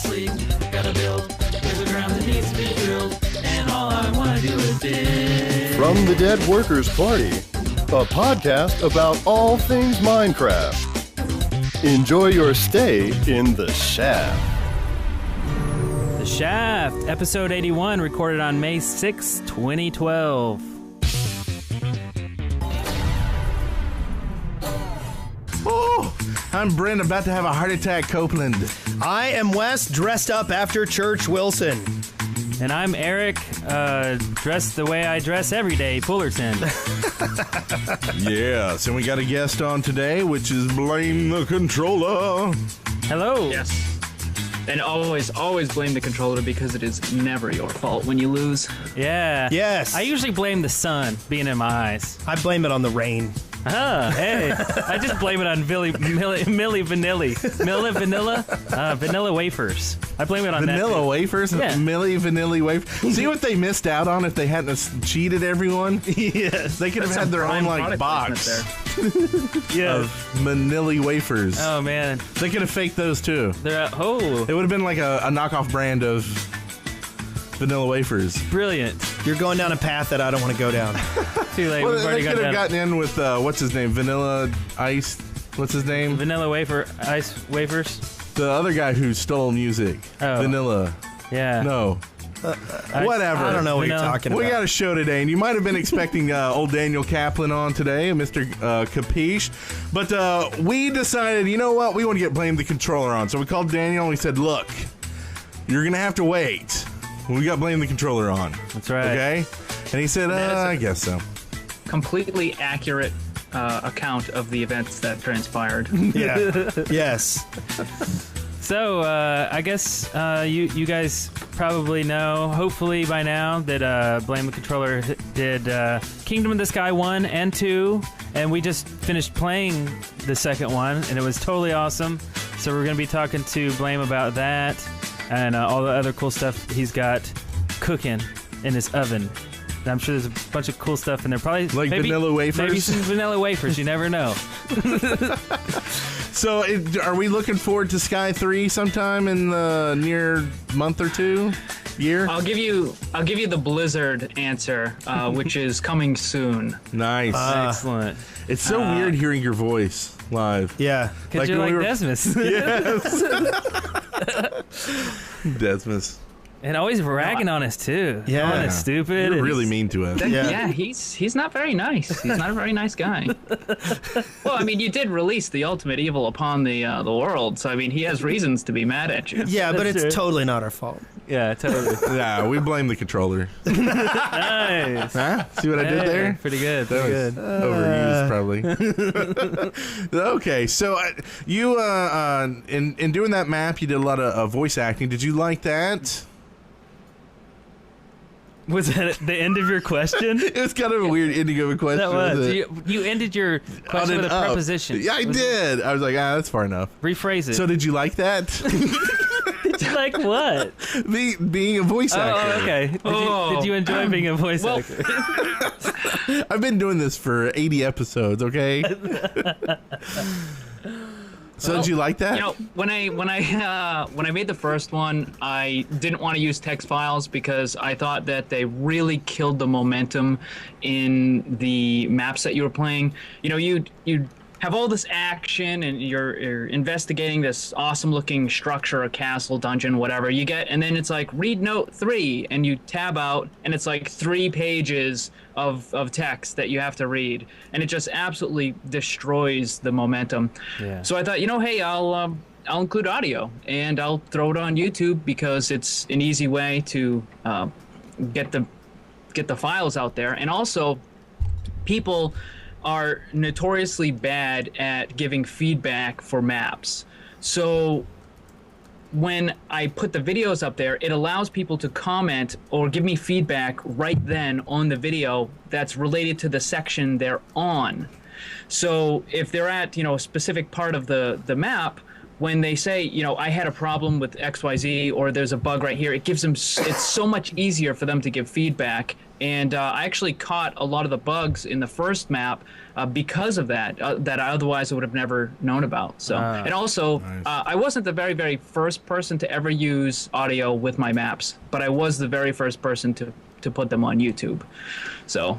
sleep. Gotta build, there's a ground that needs to be drilled, and all I wanna do is dig. From the Dead Workers Party, a podcast about all things Minecraft. Enjoy your stay in the Shaft. The Shaft, episode 81, recorded on May 6, 2012. Oh, I'm Brent, about to have a heart attack, Copeland. I am Wes, dressed up after church, Wilson. And I'm Eric, dressed the way I dress every day, Fullerton. Yes, and we got a guest on today, which is Blame the Controller. Hello. Yes. And always blame the controller because it is never your fault when you lose. Yeah. Yes. I usually blame the sun being in my eyes. I blame it on the rain. Hey. I just blame it on Milli Vanilla wafers. I blame it on that. Vanilla wafers? Yeah. Milli Vanilli wafers. See what they missed out on if they hadn't cheated everyone? Yes. They could have had their own, like, box Yeah. of Manili wafers. Oh, man. They could have faked those, too. They're oh. It would have been like a knockoff brand of vanilla wafers. Brilliant. You're going down a path that I don't want to go down. Too late. Well, We've they already could have down. gotten in with, what's his name? Vanilla Ice? What's his name? Vanilla wafer, ice wafers. The other guy who stole music. Oh. Vanilla. Yeah. No. Whatever. I don't know what Vanilla. you're talking about. We got a show today, and you might have been expecting old Daniel Kaplan on today, Mr. Capiche. But we decided, you know what? We want to get Blame the Controller on. So we called Daniel, and we said, look, you're going to have to wait. We got Blame the Controller on. That's right. Okay? And he said, I guess so. Completely accurate account of the events that transpired. Yeah. Yes. So, I guess you guys probably know, hopefully by now, that Blame the Controller did Kingdom of the Sky 1 and 2, and we just finished playing the second one, and it was totally awesome. So we're going to be talking to Blame about that and all the other cool stuff he's got cooking in his oven. And I'm sure there's a bunch of cool stuff in there. Probably Like maybe, vanilla wafers? Maybe some vanilla wafers. You never know. So are we looking forward to Sky 3 sometime in the near month or two? Year? I'll give you the Blizzard answer, which is coming soon. Nice. Excellent. It's so weird hearing your voice live. Yeah. Because you're when like we were- Desmus. Desmus. And always ragging on us too. Yeah. Calling us stupid. You're really mean to us. Yeah, he's not very nice. He's not a very nice guy. Well, I mean, you did release the ultimate evil upon the world, so I mean, he has reasons to be mad at you. Yeah, but That's it's true. totally not our fault. Yeah, totally. Yeah, we blame the controller. Nice. Huh? See what I did there? Pretty good. That Pretty was good. overused, probably. Okay, so you in doing that map, you did a lot of voice acting. Did you like that? Was that the end of your question? It was kind of a weird ending of a question. That was. wasn't it? You ended your On question and with a up. preposition. Yeah, I did. I was like, that's far enough. Rephrase it. So did you like that? Did you like what? Being a voice actor. Oh, okay. Did you enjoy being a voice actor? I've been doing this for 80 episodes, okay? So did you like that? You know, when I made the first one, I didn't want to use text files because I thought that they really killed the momentum in the maps that you were playing. You know, you have all this action and you're investigating this awesome looking structure, a castle, dungeon, whatever you get, and then it's like read note 3 and you tab out and it's like 3 pages of text that you have to read, and it just absolutely destroys the momentum. Yeah. So I thought, you know, hey, I'll include audio and I'll throw it on YouTube because it's an easy way to get the files out there, and also people are notoriously bad at giving feedback for maps. So when I put the videos up there, it allows people to comment or give me feedback right then on the video that's related to the section they're on. So if they're at, you know, a specific part of the map when they say, I had a problem with XYZ or there's a bug right here, it gives them, it's so much easier for them to give feedback. And I actually caught a lot of the bugs in the first map because of that, that I otherwise would have never known about. So, and also, nice. I wasn't the very, very first person to ever use audio with my maps, but I was the very first person to put them on YouTube. So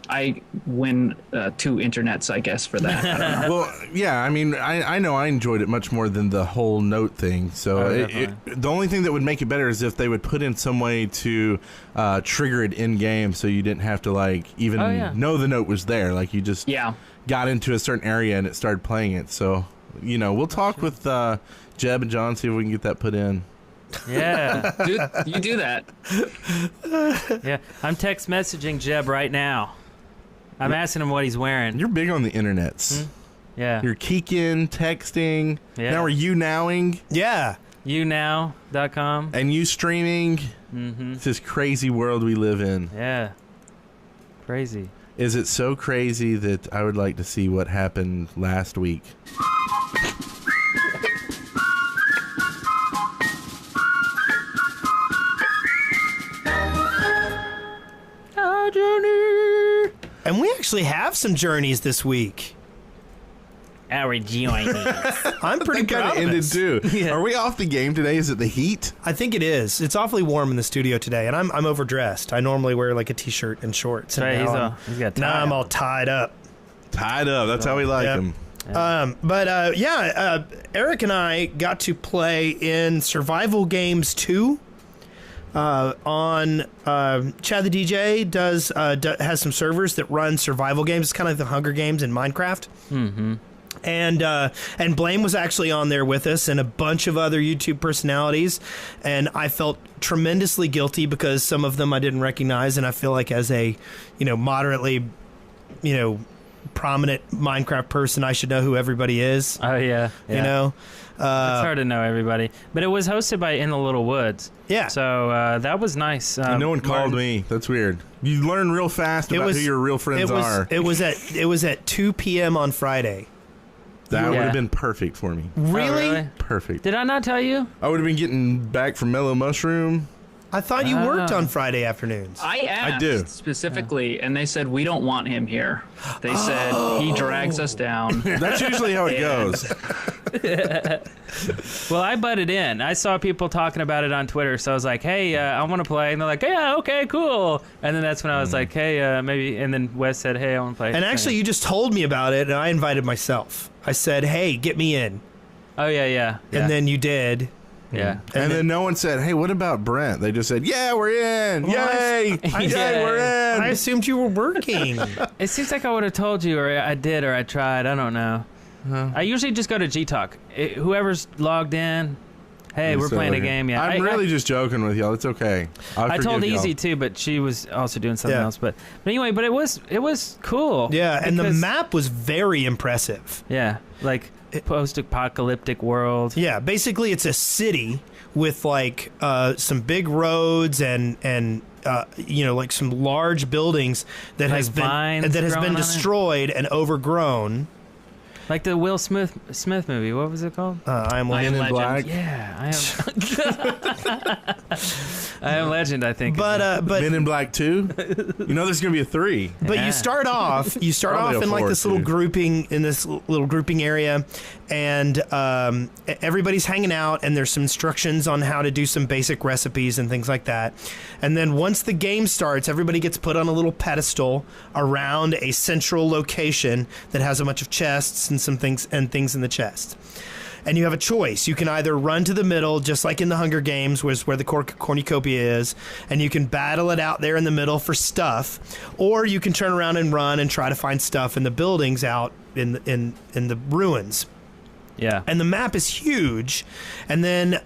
I win 2 internets, I guess, for that. I don't know. Well, yeah, I mean, I know I enjoyed it much more than the whole note thing. So the only thing that would make it better is if they would put in some way to trigger it in game, so you didn't have to like even know the note was there. Like you just got into a certain area and it started playing it. So we'll talk with Jeb and John, see if we can get that put in. Yeah. You do that. Yeah. I'm text messaging Jeb right now. I'm asking him what he's wearing. You're big on the internets. Yeah. You're keeking, texting. Yeah. Now we're YouNowing. Yeah. YouNow.com. And you streaming. It's this crazy world we live in. Yeah. Crazy. Is it so crazy that I would like to see what happened last week? Our journey. And we actually have some journeys this week. Our journey. I'm pretty That kind proud of of ended us. too. Yeah. Are we off the game today? Is it the heat? I think it is. It's awfully warm in the studio today, and I'm overdressed. I normally wear like a t-shirt and shorts. And Right, now he's got now tie I'm up. all tied up. Tied up. That's how we like Yep. them. Eric and I got to play in Survival Games 2. On Chad the DJ has some servers that run survival games. It's kind of like the Hunger Games in Minecraft. Mm-hmm. And Blame was actually on there with us, and a bunch of other YouTube personalities. And I felt tremendously guilty because some of them I didn't recognize, and I feel like as a moderately prominent Minecraft person, I should know who everybody is. Oh, yeah. You know. It's hard to know everybody. But it was hosted by In the Little Woods. Yeah. So that was nice. And no one called me. That's weird. You learn real fast about who your real friends are. It was at 2 p.m. on Friday. That would Yeah. have been perfect for me. Really? really? Perfect. Did I not tell you? I would have been getting back from Mellow Mushroom. I thought you worked on Friday afternoons. I asked do. specifically, and they said, we don't want him here. They said, he drags us down. That's usually how it goes. Well, I butted in. I saw people talking about it on Twitter, so I was like, hey, I want to play. And they're like, yeah, okay, cool. And then that's when I was like, hey, maybe. And then Wes said, hey, I want to play. And actually, you just told me about it, and I invited myself. I said, hey, get me in. Oh, yeah. And then you did. Yeah. And then no one said, hey, what about Brent? They just said, yeah, we're in. Yay. Yay, we're in. I assumed you were working. It seems like I would have told you, or I did, or I tried. I don't know. I usually just go to G-Talk. Whoever's logged in, hey, we're playing a game. Yeah, I'm really just joking with y'all. It's okay. I told forgive Easy y'all. too, but she was also doing something Yeah. else. But anyway, but it was cool. Yeah, and the because- map was very impressive. Yeah, like post-apocalyptic world. Yeah, basically it's a city with like some big roads and like some large buildings that Like has vines been growing on it? destroyed and overgrown. Like the Will Smith movie. What was it called? I am I Legend. Am Men in Legend. Black. Yeah, I Am Legend. I think. But Men in Black 2? You know there's going to be a 3. But Yeah. you start off Probably in like a this four, little too. grouping area, and everybody's hanging out, and there's some instructions on how to do some basic recipes and things like that. And then once the game starts, everybody gets put on a little pedestal around a central location that has a bunch of chests and some things in the chest. And you have a choice. You can either run to the middle, just like in the Hunger Games, where the cornucopia is, and you can battle it out there in the middle for stuff, or you can turn around and run and try to find stuff in the buildings out in the ruins. yeah. And the map is huge. And then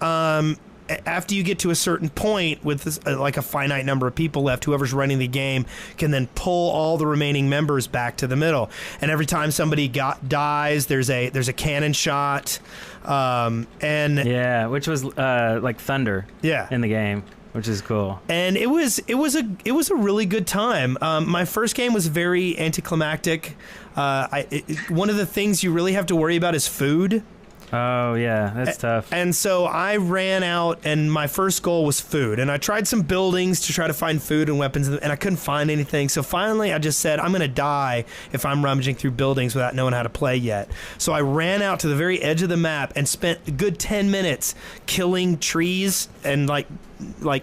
after you get to a certain point with this, like a finite number of people left, whoever's running the game can then pull all the remaining members back to the middle. And every time somebody dies, there's a cannon shot. Yeah, which was like thunder. Yeah. In the game, which is cool. And it was a really good time. My first game was very anticlimactic. One of the things you really have to worry about is food. Oh, yeah, that's tough. And so I ran out, and my first goal was food. And I tried some buildings to try to find food and weapons, and I couldn't find anything. So finally, I just said, I'm going to die if I'm rummaging through buildings without knowing how to play yet. So I ran out to the very edge of the map and spent a good 10 minutes killing trees and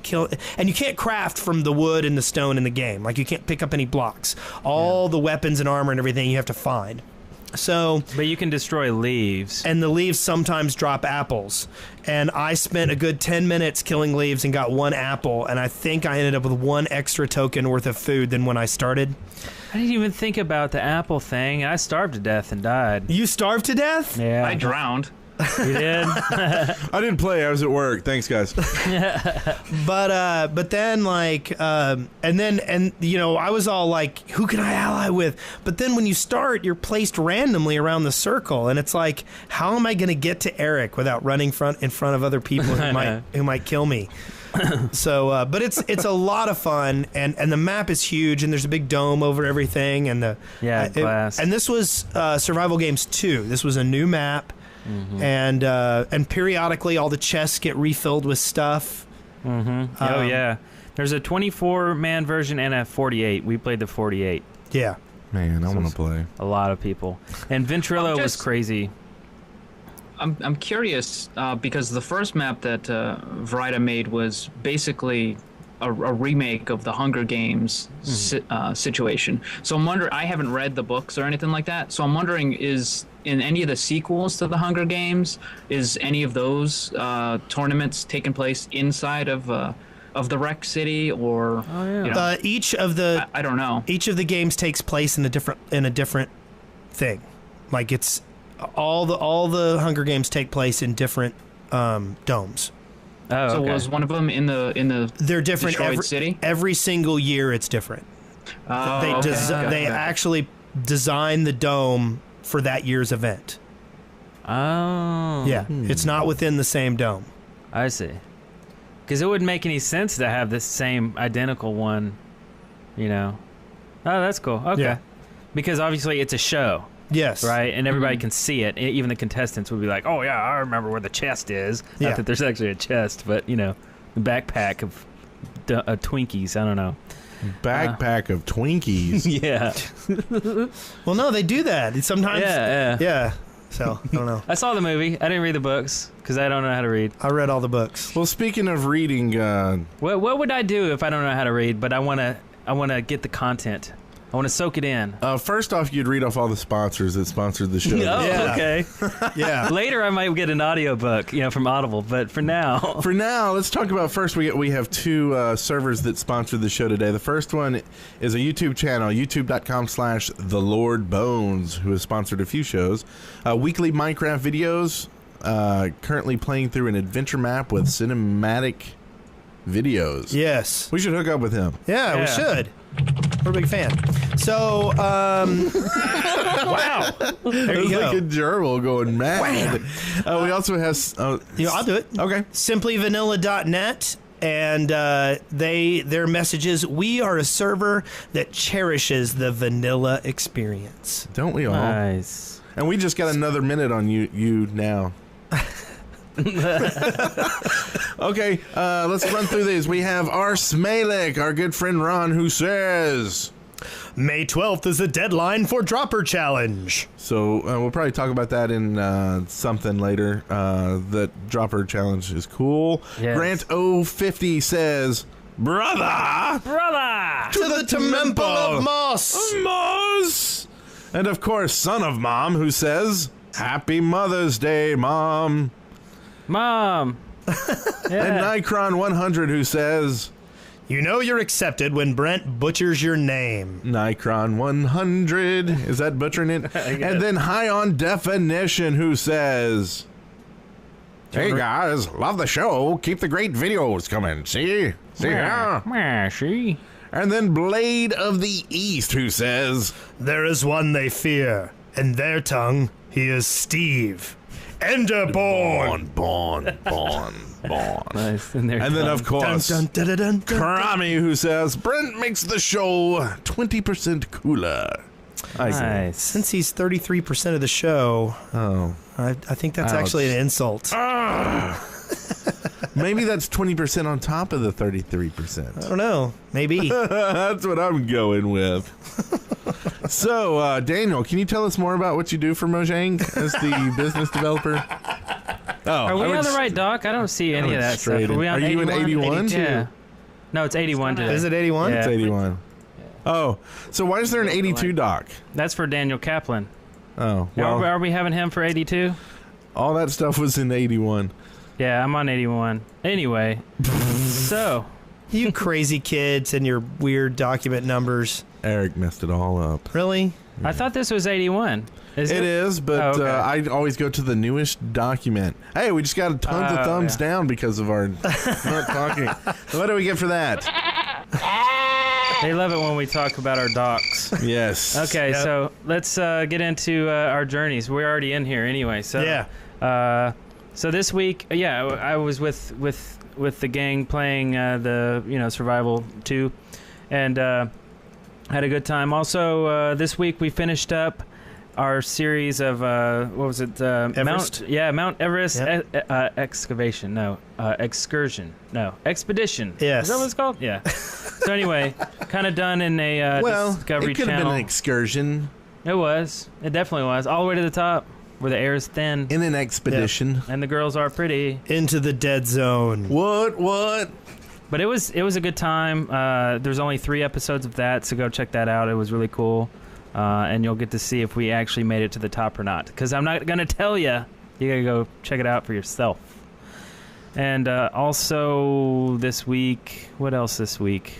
kill. And you can't craft from the wood and the stone in the game. Like, you can't pick up any blocks. All the weapons and armor and everything you have to find. So, but you can destroy leaves. And the leaves sometimes drop apples. And I spent a good 10 minutes killing leaves and got 1 apple. And I think I ended up with 1 extra token worth of food than when I started. I didn't even think about the apple thing. I starved to death and died. You starved to death? Yeah. I drowned. You did? I didn't play. I was at work. Thanks, guys. But then and you know, I was all like, who can I ally with? But then when you start, you're placed randomly around the circle, and it's like, how am I going to get to Eric without running in front of other people who might kill me? So, but it's a lot of fun, and the map is huge, and there's a big dome over everything, and glass. And this was Survival Games 2. This was a new map. Mm-hmm. And periodically all the chests get refilled with stuff. Mm-hmm. Oh yeah, there's a 24-man version and a 48. We played the 48. Yeah, man, I want to play. A lot of people, and Ventrilo was crazy. I'm curious because the first map that Verida made was basically a remake of the Hunger Games situation. So I'm wondering, I haven't read the books or anything like that, so I'm wondering, is in any of the sequels to the Hunger Games, is any of those tournaments taking place inside of the Wreck City, or you know, each of the I don't know. Each of the games takes place in a different thing. Like, it's all the Hunger Games take place in different domes. Oh, so okay. was one of them in the They're different Detroit City? Every single year it's different. They actually design the dome for that year's event. Oh. Yeah, it's not within the same dome. I see. Because it wouldn't make any sense to have this same identical one, you know. Oh, that's cool. Okay. Yeah. Because obviously it's a show. Yes. Right? And everybody can see it. Even the contestants would be like, oh, yeah, I remember where the chest is. Yeah. Not that there's actually a chest, but, you know, the backpack of Twinkies. I don't know. Backpack of Twinkies. Yeah. Well, no, they do that. Sometimes. Yeah. So, I don't know. I saw the movie. I didn't read the books because I don't know how to read. I read all the books. Well, speaking of reading, What would I do if I don't know how to read, but I want to get the content? I want to soak it in. First off, you'd read off all the sponsors that sponsored the show. Oh, Yeah. okay. Yeah. Later, I might get an audiobook, you know, from Audible. But for now, Let's talk about first. We have 2 servers that sponsor the show today. The first one is a YouTube channel, youtube.com/TheLordBones, who has sponsored a few shows. Weekly Minecraft videos, currently playing through an adventure map with cinematic videos. Yes. We should hook up with him. Yeah, we should. We're a big fan. So, wow. There you go. Like a gerbil going mad. We also have... I'll do it. Okay. Simplyvanilla.net. And their message is, we are a server that cherishes the vanilla experience. Don't we all? nice. And we just got another minute on you now. Okay, let's run through these. We have our Smalek, our good friend Ron, who says... May 12th is the deadline for Dropper Challenge. So we'll probably talk about that in something later. The Dropper Challenge is cool. Yes. Grant 050 says... Brother! Brother! To the Temple of Moss. Moss! And of course, Son of Mom, who says... Happy Mother's Day, Mom! Mom! And Nikron 100, who says... You know you're accepted when Brent butchers your name. Nikron 100. Is that butchering it? And then High on Definition, who says... Hey guys, love the show. Keep the great videos coming. See? Yeah, see? And then Blade of the East, who says... There is one they fear. In their tongue, he is Steve. Enderborn. Born. Nice. And And then, of course, Karami, who says, Brent makes the show 20% cooler. Nice. Since he's 33% of the show, I think that's Ouch. actually an insult. Maybe that's 20% on top of the 33%. I don't know. Maybe. That's what I'm going with. So, Daniel, can you tell us more about what you do for Mojang as the business developer? Oh, Are we on the right dock? I don't see any of that stuff. straight Are we in. on Are you in 81? 82? Yeah. No, it's 81 today. Is it 81? Yeah. It's 81. Oh, so why is there an 82 doc? That's for Daniel Kaplan. Oh, Are well, we having him for 82? all that stuff was in 81. Yeah, I'm on 81. Anyway, so You crazy kids and your weird document numbers. Eric messed it all up. Really? I thought this was 81. It is, but Oh, okay. I always go to the newest document. Hey, we just got tons of thumbs down because of our not talking. What do we get for that? They love it when we talk about our docs. Yes. Okay, Yep. so let's get into our journeys. We're already in here anyway. So Yeah. So this week, I was with the gang playing the Survival 2, and had a good time. Also, this week we finished up our series of what was it? Everest? Mount Everest Yep. excavation. No, excursion. No, expedition. Yes. Is that what it's called? Yeah. So anyway, kind of done in a Well, Discovery it could have Channel. been an excursion It was. It definitely was. All the way to the top, where the air is thin in an expedition. and the girls are pretty. Into the dead zone. What? But it was a good time. There's only 3 episodes of that, so go check that out. It was really cool, and you'll get to see if we actually made it to the top or not. Because I'm not gonna tell you. You gotta go check it out for yourself. And also this week, what else this week?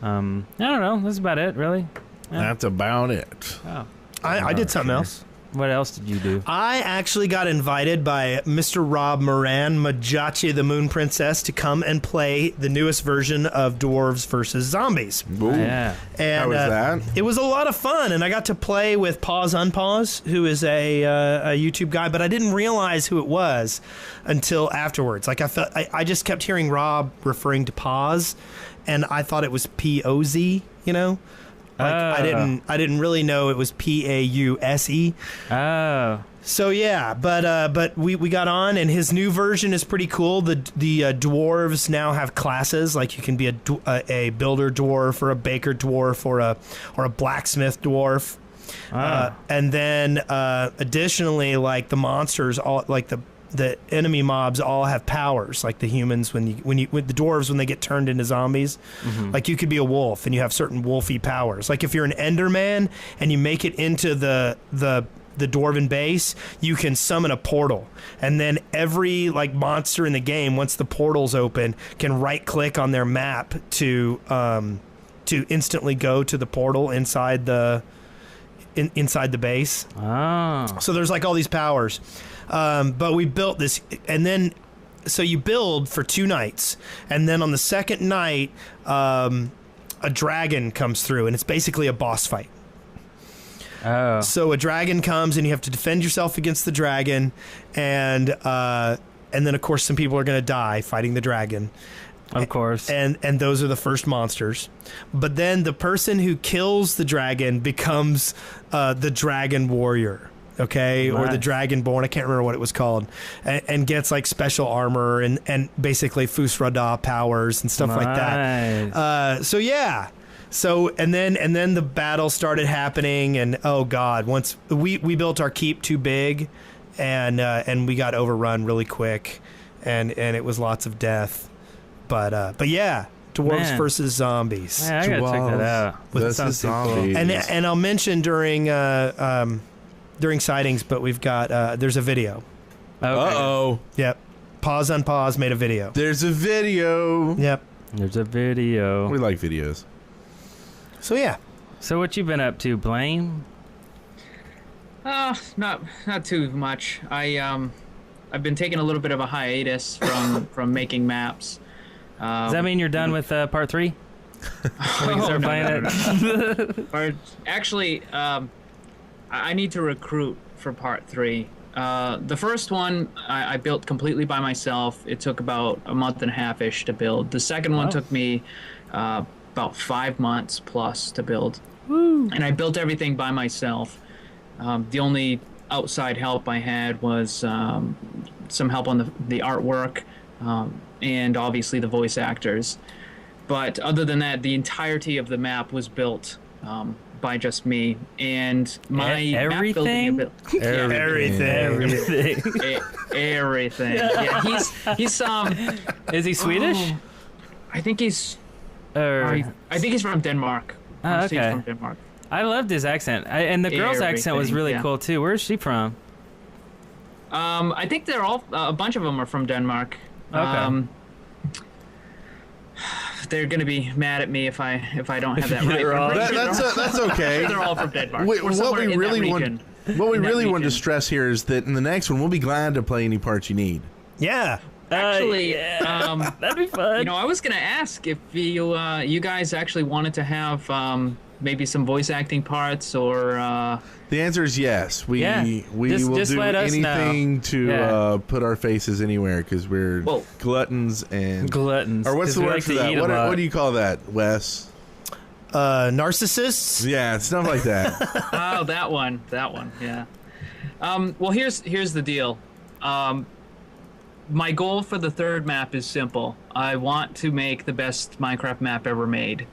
I don't know. That's about it, really. Yeah. That's about it. Oh. I did something else. What else did you do? I actually got invited by Mr. Rob Moran, Majachi the Moon Princess, to come and play the newest version of Dwarves vs. Zombies. Ooh. Yeah. And, How was that? It was a lot of fun, and I got to play with Pause Unpause, who is a YouTube guy, but I didn't realize who it was until afterwards. Like I just kept hearing Rob referring to Pause, and I thought it was P-O-Z, you know? Like I didn't really know it was P-A-U-S-E. Oh. So yeah, but we got on, and his new version is pretty cool. The dwarves now have classes, like you can be a builder dwarf or a baker dwarf or a blacksmith dwarf. And then additionally, like the monsters, all like the enemy mobs all have powers, like the humans with the dwarves when they get turned into zombies. Like you could be a wolf and you have certain wolfy powers. Like if you're an Enderman and you make it into the dwarven base, you can summon a portal, and then every like monster in the game, once the portal's open, can right click on their map to instantly go to the portal inside the base. Oh. So there's like all these powers. But we built this, and then so you build for 2 nights, and then on the second night, a dragon comes through, and it's basically a boss fight. Oh. So a dragon comes, and you have to defend yourself against the dragon, and then of course some people are going to die fighting the dragon. Of course. And those are the first monsters. But then the person who kills the dragon becomes the dragon warrior. Okay, or the Nice. Dragonborn, I can't remember what it was called, and gets like special armor and basically Fusrada powers and stuff like that. So yeah, and then the battle started happening, and oh god, once we built our keep too big, and we got overrun really quick, and it was lots of death, but yeah, dwarves Man. versus zombies. Man, I gotta check that out. This Sounds is too cool. zombies. And I'll mention during sightings, but we've got there's a video. Okay. Uh-oh. Yep. Pause Unpause made a video. There's a video. Yep. There's a video. We like videos. So yeah. So what you been up to, Blame? Not too much. I've been taking a little bit of a hiatus from making maps. Does that mean you're done with part 3? We can start playing it. Or actually, I need to recruit for part 3. The first one I built completely by myself. It took about a month and a half-ish to build. The second one took me about 5 months plus to build. Woo. And I built everything by myself. The only outside help I had was some help on the artwork, and obviously the voice actors. But other than that, the entirety of the map was built by just me, and my everything? map building everything. Yeah, he's Is he Swedish? I think he's Or I think he's from Denmark. Oh, He's okay. from Denmark. I loved his accent, and the girl's accent was Everything, really yeah. cool too. Where is she from? I think they're all a bunch of them are from Denmark. Okay. They're gonna be mad at me if I don't have that right. wrong. That's okay. They're all from Denmark. What Or we somewhere in that really region. want to stress here is that in the next one we'll be glad to play any parts you need. Yeah. Actually, That'd be fun. I was gonna ask if you guys actually wanted to have maybe some voice acting parts or. The answer is yes. We Just will do let us anything know. to Yeah. put our faces anywhere because we're Well- gluttons and Gluttons. Or what's 'cause the we word like for to that? eat a lot. What do you call that, Wes? Narcissists. Yeah, stuff like that. Oh, that one. Yeah. Well, here's the deal. My goal for the third map is simple. I want to make the best Minecraft map ever made.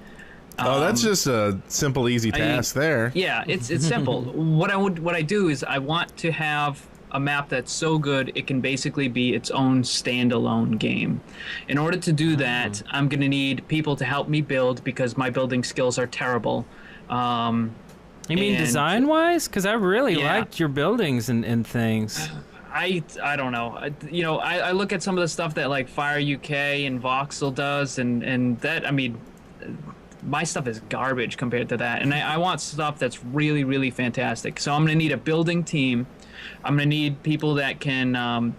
That's just a simple, easy task there. Yeah, it's simple. What I do is I want to have a map that's so good it can basically be its own standalone game. In order to do that, I'm gonna need people to help me build because my building skills are terrible. You mean and- design-wise? Because I really Yeah. liked your buildings and things. I don't know. I look at some of the stuff that like Fire UK and Voxel does, and that, I mean, my stuff is garbage compared to that. And I want stuff that's really, really fantastic. So I'm going to need a building team. I'm going to need people that can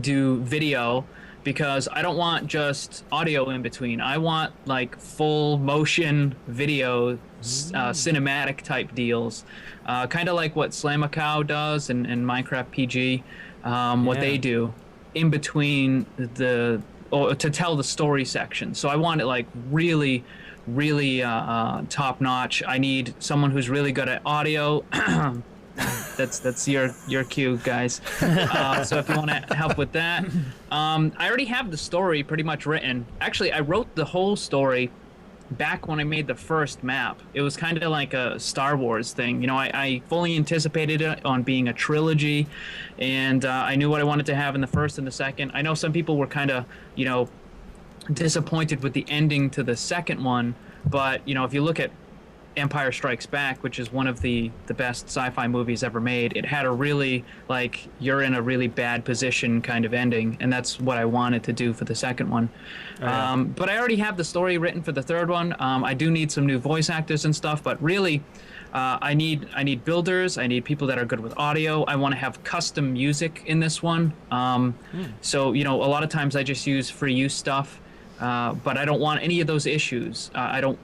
do video, because I don't want just audio in between. I want like full motion video, cinematic type deals. Kind of like what Slamacow does and Minecraft PG, what they do in between to tell the story section. So I want it like really, really top notch. I need someone who's really good at audio. That's your cue, guys. So if you want to help with that, I already have the story pretty much written. Actually, I wrote the whole story back when I made the first map. It was kind of like a Star Wars thing. I fully anticipated it on being a trilogy, and I knew what I wanted to have in the first and the second. I know some people were kind of, disappointed with the ending to the second one, but, if you look at Empire Strikes Back, which is one of the best sci-fi movies ever made, it had a really, like, you're in a really bad position kind of ending, and that's what I wanted to do for the second one. But I already have the story written for the third one. I do need some new voice actors and stuff, but really, I need builders. I need people that are good with audio. I want to have custom music in this one. So, a lot of times I just use free use stuff, but I don't want any of those issues. I don't...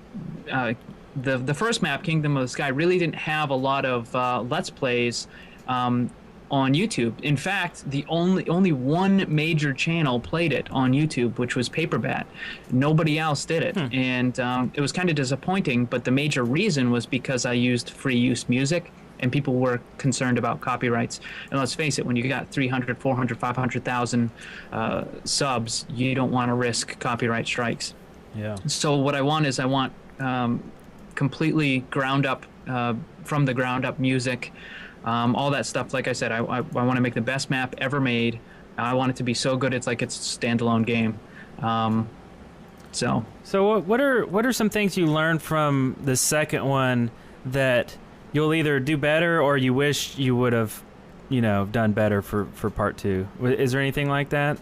The first map, Kingdom of the Sky, really didn't have a lot of Let's Plays on YouTube. In fact, the only one major channel played it on YouTube, which was Paperbat. Nobody else did it, and it was kind of disappointing. But the major reason was because I used free use music, and people were concerned about copyrights. And let's face it, when you got 300, 400, 500,000 subs, you don't want to risk copyright strikes. Yeah. So what I want completely ground up, from the ground up music, all that stuff. Like I said, I want to make the best map ever made. I want it to be so good it's like it's a standalone game. So what are some things you learned from the second one that you'll either do better or you wish you would have, done better for part two? Is there anything like that?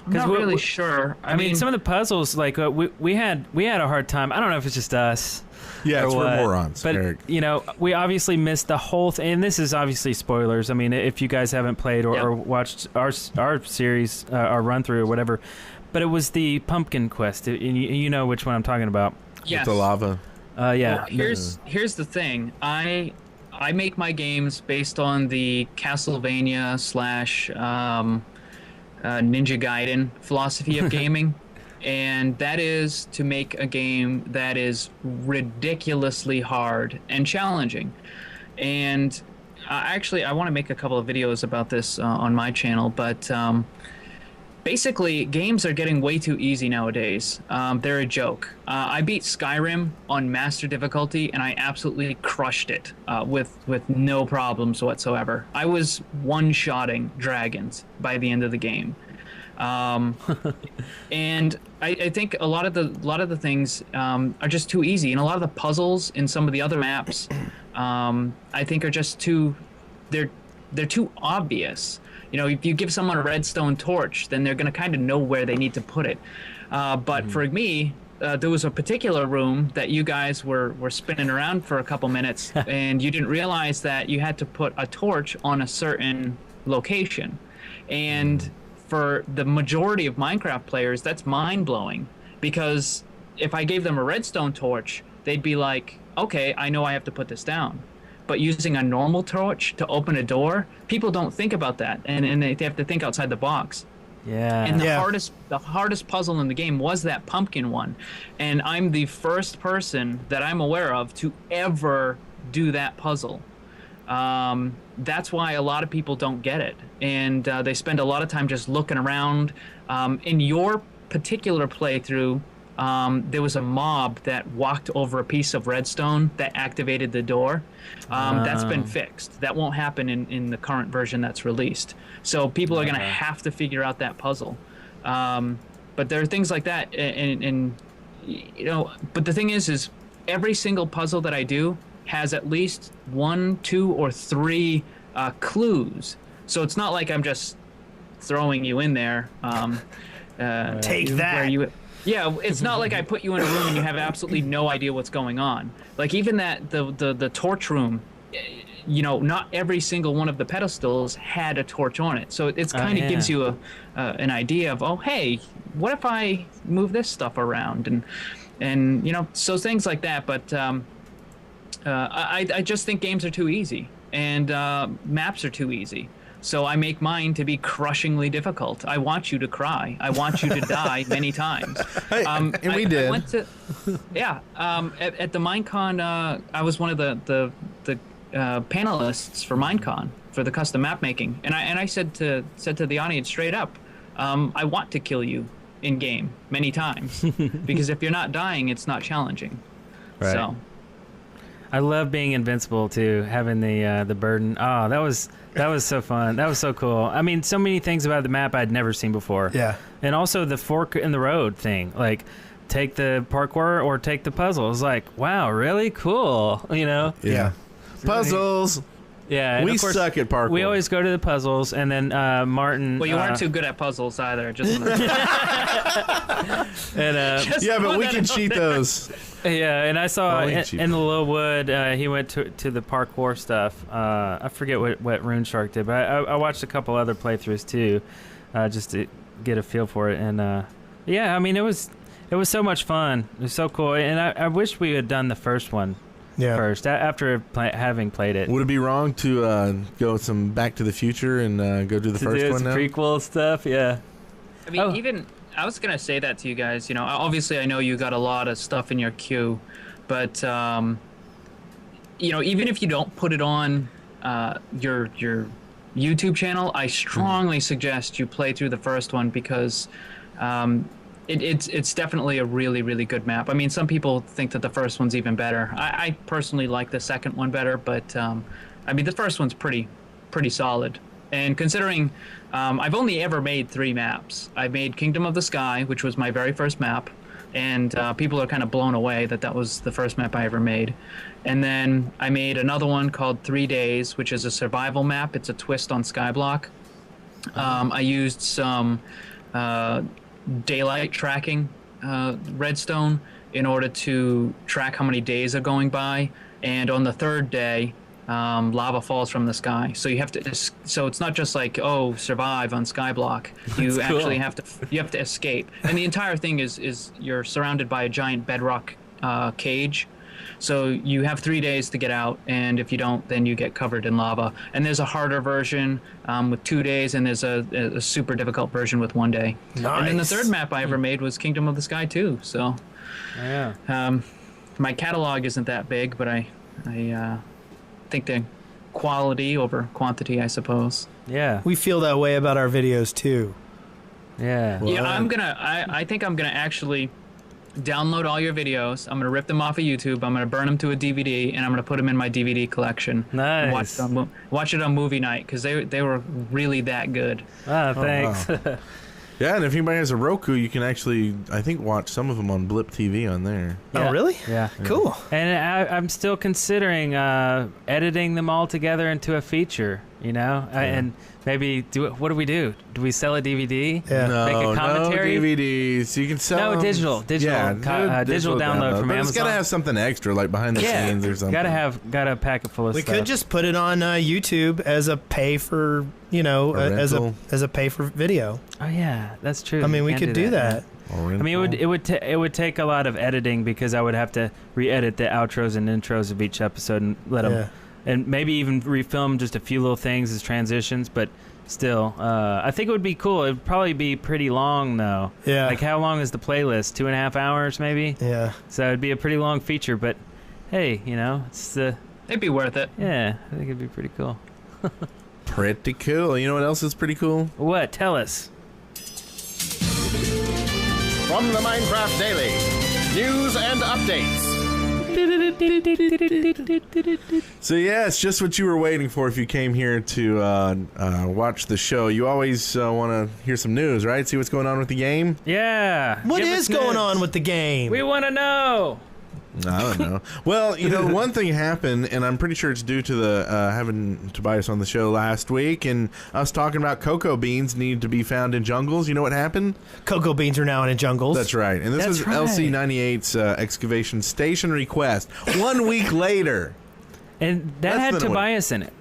I'm not really sure. I mean, some of the puzzles, like we had a hard time. I don't know if it's just us. Yeah, it's or for what, morons, but Eric. we obviously missed the whole thing. And this is obviously spoilers. I mean, if you guys haven't played or watched our series, our run through or whatever, but it was the pumpkin quest. And you know which one I'm talking about. yes. With the lava. Yeah. Well, here's the thing. I make my games based on the Castlevania / Ninja Gaiden philosophy of gaming. and that is to make a game that is ridiculously hard and challenging. And actually, I want to make a couple of videos about this on my channel, but basically, games are getting way too easy nowadays. They're a joke. I beat Skyrim on master difficulty, and I absolutely crushed it with no problems whatsoever. I was one-shotting dragons by the end of the game. And I think a lot of the things are just too easy, and a lot of the puzzles in some of the other maps, I think are just too they're too obvious. You know, if you give someone a redstone torch, then they're going to kind of know where they need to put it. But for me, there was a particular room that you guys were spinning around for a couple minutes, and you didn't realize that you had to put a torch on a certain location. And for the majority of Minecraft players, that's mind-blowing, because if I gave them a redstone torch, they'd be like, okay, I know I have to put this down. But using a normal torch to open a door, people don't think about that, and they have to think outside the box. Yeah. And the hardest puzzle in the game was that pumpkin one, and I'm the first person that I'm aware of to ever do that puzzle. That's why a lot of people don't get it, and they spend a lot of time just looking around. In your particular playthrough, there was a mob that walked over a piece of redstone that activated the door. That's been fixed. That won't happen in the current version that's released. So people are going to have to figure out that puzzle. But there are things like that, and you know. But the thing is every single puzzle that I do has at least 1, 2, or 3 clues. So it's not like I'm just throwing you in there. Take that. Yeah, it's not like I put you in a room and you have absolutely no idea what's going on. Like even that the torch room, you know, not every single one of the pedestals had a torch on it. So it's kind of gives you an idea of, oh hey, what if I move this stuff around, and you know, so things like that. But I just think games are too easy, and maps are too easy. So I make mine to be crushingly difficult. I want you to cry. I want you to die many times. Hey, and we did. I went to, at the Minecon, I was one of the panelists for Minecon for the custom map making, and I said to the audience straight up, I want to kill you in game many times, because if you're not dying, it's not challenging. Right. So. I love being invincible too, having the burden. Oh, that was so fun. That was so cool. I mean, so many things about the map I'd never seen before. Yeah. And also the fork in the road thing, like take the parkour or take the puzzle. It's like, wow, really cool, you know? Yeah. Puzzles. Yeah. And We of course, suck at parkour. we always go to the puzzles, and then Martin. Well, you weren't too good at puzzles either. Just and Yeah, but we can cheat those. yeah, and I saw Oh, we can in cheat the Little Wood, he went to the parkour stuff. I forget what Rune Shark did, but I watched a couple other playthroughs too, just to get a feel for it. And yeah, I mean, it was so much fun. It was so cool, and I wish we had done the first one first after having played it. Would it be wrong to go some Back to the Future and go do the to first do one some now? prequel stuff, yeah. I mean, even I was gonna say that to you guys. You know, obviously I know you got a lot of stuff in your queue, but you know, even if you don't put it on your YouTube channel, I strongly suggest you play through the first one, because it's definitely a really, really good map. I mean, some people think that the first one's even better. I personally like the second one better, but I mean, the first one's pretty solid. And considering I've only ever made 3 maps. I made Kingdom of the Sky, which was my very first map, and people are kind of blown away that was the first map I ever made. And then I made another one called 3 Days, which is a survival map. It's a twist on Skyblock. I used some daylight tracking redstone in order to track how many days are going by. And on the 3rd day, lava falls from the sky. So you have to. So it's not just like, oh, survive on Skyblock. You actually have to escape. And the entire thing is you're surrounded by a giant bedrock cage. So you have 3 days to get out, and if you don't, then you get covered in lava. And there's a harder version with 2 days, and there's a super difficult version with 1 day. Nice. And then the third map I ever made was Kingdom of the Sky 2. So Yeah. my catalog isn't that big, but I think the quality over quantity, I suppose. Yeah. We feel that way about our videos too. Yeah. Yeah, I think I'm gonna actually download all your videos. I'm gonna rip them off of YouTube. I'm gonna burn them to a DVD, and I'm gonna put them in my DVD collection. And Nice. watch it on movie night because they were really that good. Ah, thanks. Yeah, and if anybody has a Roku, you can actually, I think, watch some of them on Blip TV on there. Yeah. Oh, really? Yeah. Cool. And I'm still considering editing them all together into a feature, you know? And maybe, what do we do? Do we sell a DVD? Yeah. Make a commentary? No DVDs. You can sell No, digital Yeah, digital download from but Amazon. it's got to have something extra, like behind the scenes or something. Gotta pack it full of We stuff. could just put it on YouTube as a pay for, as a pay for video. Oh yeah, that's true. I mean, we Can could do that. I mean, it would take a lot of editing because I would have to re-edit the outros and intros of each episode and let them, and maybe even refilm just a few little things as transitions. But still, I think it would be cool. It'd probably be pretty long though. Yeah. Like how long is the playlist? 2.5 hours maybe. Yeah. So it'd be a pretty long feature. But hey, it's It'd be worth it. yeah, I think it'd be pretty cool. Pretty cool. You know what else is pretty cool? What? Tell us. From the Minecraft Daily, news and updates. So yeah, it's just what you were waiting for if you came here to watch the show. You always want to hear some news, right? See what's going on with the game? Yeah. What Give is us going news. on with the game? We want to know. I don't know. Well, one thing happened, and I'm pretty sure it's due to the having Tobias on the show last week, and us talking about cocoa beans need to be found in jungles. You know what happened? Cocoa beans are now in jungles. That's right. And this was LC98's excavation station request. 1 week later. And that Less had than a week. Tobias in it.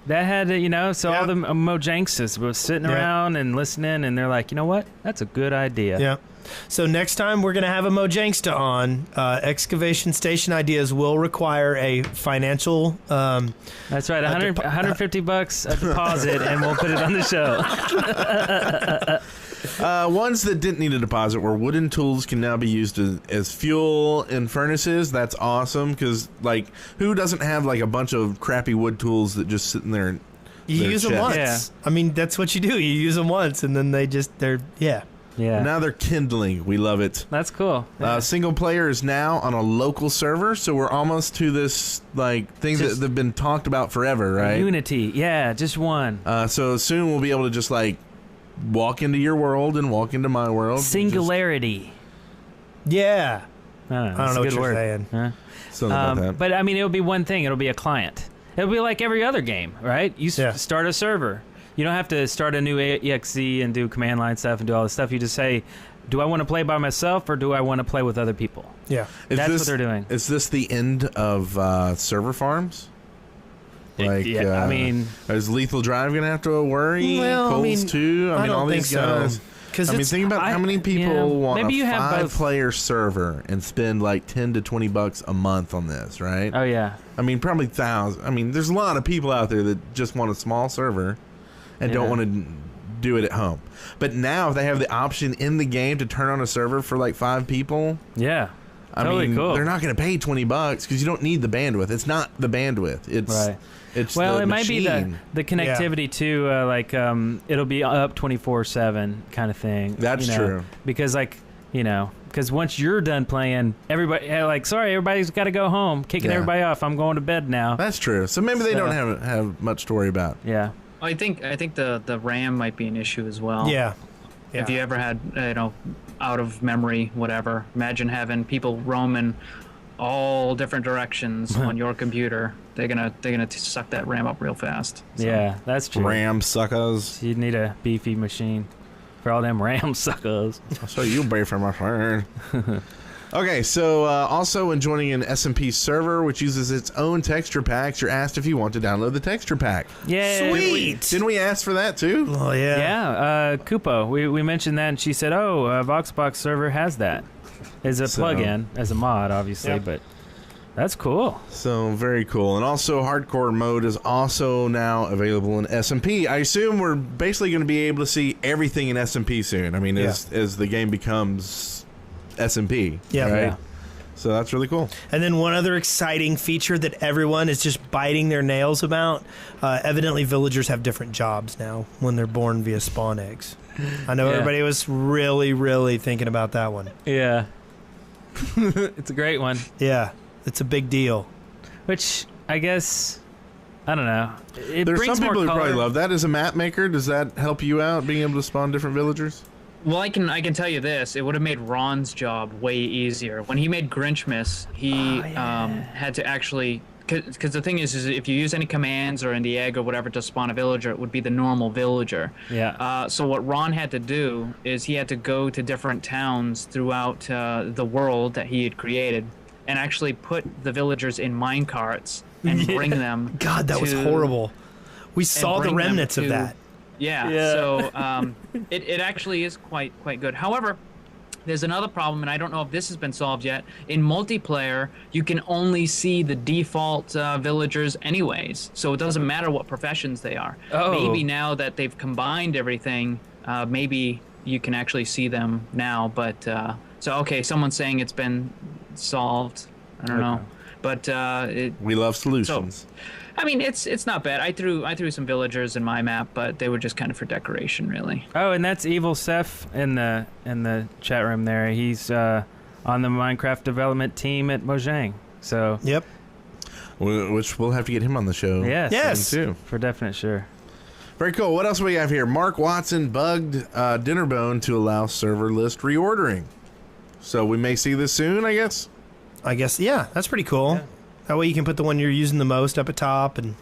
That had, so all the Mojanksters were sitting around and listening, and they're like, you know what? That's a good idea. Yeah. So next time we're going to have a Mojangsta on. Excavation station ideas will require a financial. That's right. $150 a deposit, and we'll put it on the show. Ones that didn't need a deposit were wooden tools can now be used as fuel in furnaces. That's awesome because, who doesn't have a bunch of crappy wood tools that just sitting there? You use them once. Yeah. I mean, that's what you do. You use them once, and then they're. Yeah. Now they're kindling. We love it. That's cool. Single player is now on a local server, so we're almost to this thing that have been talked about forever, right? Unity. Yeah, just one. So soon we'll be able to just walk into your world and walk into my world. Singularity. Yeah. I don't know. I don't It's know a what good you're word. saying. Huh? Something about that. But I mean, it'll be one thing. It'll be a client. It'll be like every other game, right? You start a server. You don't have to start a new exe and do command line stuff and do all this stuff. You just say, do I want to play by myself or do I want to play with other people? Yeah. That's what they're doing. Is this the end of server farms? I mean, is Lethal Drive going to have to worry? Well, Coles too? I mean, don't all think these so. guys. Think about how many people want maybe you a have both. 5-player server and spend $10 to $20 a month on this, right? Oh yeah. I mean, probably thousands. I mean, there's a lot of people out there that just want a small server and don't want to do it at home. But now, if they have the option in the game to turn on a server for 5 people, Yeah. I Totally mean, cool. they're not going to pay $20 because you don't need the bandwidth. It's not the bandwidth. It's Right. It's Well, the it might be machine. the connectivity too. It'll be up 24/7 kind of thing. That's true. Because because once you're done playing, everybody sorry, everybody's got to go home, kicking Yeah. everybody off. I'm going to bed now. That's true. So maybe they So- don't have much to worry about. Yeah. I think the RAM might be an issue as well. Yeah. If you ever had out of memory whatever, imagine having people roaming all different directions on your computer. They're gonna suck that RAM up real fast. So. Yeah, that's true. Ram suckers. You'd need a beefy machine for all them RAM suckers. So you pay for my friend. Okay, so also when joining an SMP server, which uses its own texture packs, you're asked if you want to download the texture pack. Yeah. Sweet. Didn't we ask for that too? Oh yeah. Yeah, Kupo. We mentioned that, and she said, "Oh, Voxbox server has that." As a plug-in, as a mod, obviously, Yep. but That's cool. So very cool. And also hardcore mode is also now available in SMP. I assume we're basically going to be able to see everything in SMP soon. I mean, as the game becomes SMP. Yeah. Right? Yeah. So that's really cool. And then one other exciting feature that everyone is just biting their nails about. Evidently, villagers have different jobs now when they're born via spawn eggs. I know Yeah. everybody was really, really thinking about that one. Yeah. It's a great one. Yeah, it's a big deal. Which, I guess, I don't know. It There's brings some people more who color. probably love that. As a map maker, does that help you out, being able to spawn different villagers? Well, I can tell you this: it would have made Ron's job way easier. When he made Grinchmas, he had to actually, because the thing is if you use any commands or in the egg or whatever to spawn a villager, it would be the normal villager. Yeah. So what Ron had to do is he had to go to different towns throughout the world that he had created, and actually put the villagers in minecarts and bring them. God, that was to- horrible. We saw the bring them remnants of to- that. Yeah. Yeah. So it actually is quite good. However, there's another problem, and I don't know if this has been solved yet. In multiplayer, you can only see the default villagers anyways, so it doesn't matter what professions they are. Oh. Maybe now that they've combined everything, maybe you can actually see them now. But so okay, someone's saying it's been solved. I don't know, but We love solutions. I mean, it's not bad. I threw some villagers in my map, but they were just kind of for decoration, really. Oh, and that's Evil Seth in the chat room there. He's on the Minecraft development team at Mojang. So Yep. Which we'll have to get him on the show. yes, Yes. Too. for definite sure. Very cool. What else do we have here? Mark Watson bugged Dinnerbone to allow server list reordering. So we may see this soon, I guess. I guess, yeah, that's pretty cool. That way you can put the one you're using the most up at top, and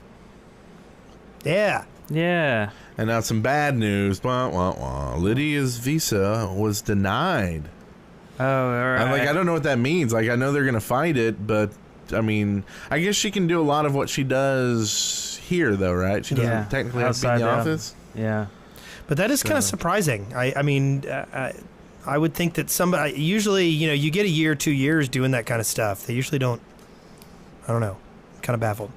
yeah. Yeah. And now some bad news. Wah, wah, wah. Lydia's visa was denied. Oh, all right. I'm like, I don't know what that means. Like, I know they're going to fight it, but I mean, I guess she can do a lot of what she does here, though, right? She doesn't Yeah, technically have to be in outside the the- office. Yeah. But that is kind of surprising. I mean, I would think that somebody, usually, you get a year, 2 years doing that kind of stuff. They usually don't, I don't know, kind of baffled.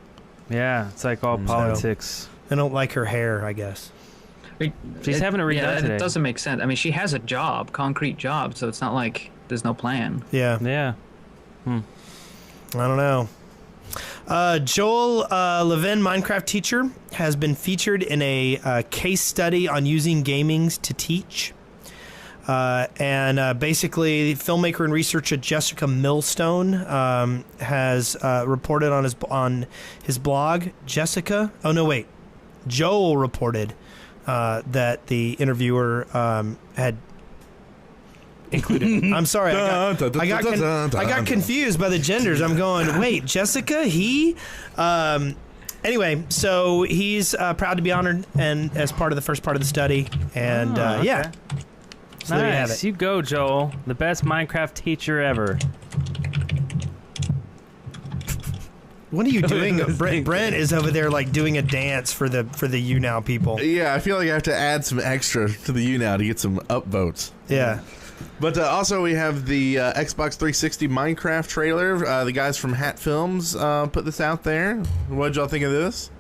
Yeah. It's like all politics. They don't like her hair, I guess. She's having it redone yeah, today. It doesn't make sense. I mean, she has a job, concrete job, so it's not like there's no plan. Yeah. Yeah. I don't know. Joel Levin, Minecraft teacher, has been featured in a case study on using gamings to teach. And basically, filmmaker and researcher Jessica Millstone has reported on his blog. Joel reported that the interviewer had included. I'm sorry, I got confused by the genders. I'm going, wait, Jessica, he. Anyway, so he's proud to be honored and as part of the first part of the study, and okay. yeah. So there you have Nice. it. You go, Joel. The best Minecraft teacher ever. What are you doing? Brent is over there like doing a dance for the You Now people. Yeah, I feel like I have to add some extra to the U now to get some upvotes. Yeah. But also we have the Xbox 360 Minecraft trailer. The guys from Hat Films put this out there. What'd y'all think of this?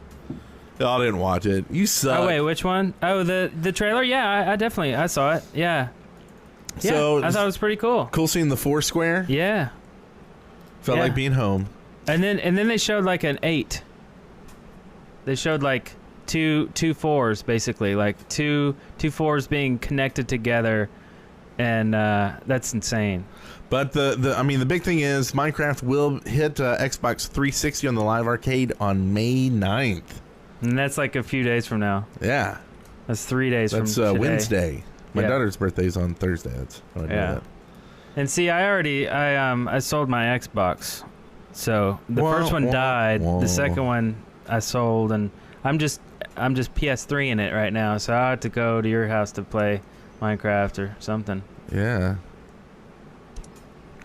Y'all didn't watch it. You suck. Oh wait, which one? Oh, the trailer. Yeah, I definitely I saw it. Yeah. Yeah, So I thought it was pretty cool. cool seeing the Foursquare. Yeah. Felt Yeah. like being home. And then they showed like an 8. They showed like two fours basically, like two fours being connected together, and that's insane. But the big thing is Minecraft will hit Xbox 360 on the Live Arcade on May 9th. And that's like a few days from now. Yeah, That's 3 days that's from today. Wednesday. My Yeah. daughter's birthday's on Thursday. That's how I know Yeah. that. And see, I sold my Xbox, so the first one died. The second one I sold, and I'm just PS3 in it right now. So I have to go to your house to play Minecraft or something. Yeah.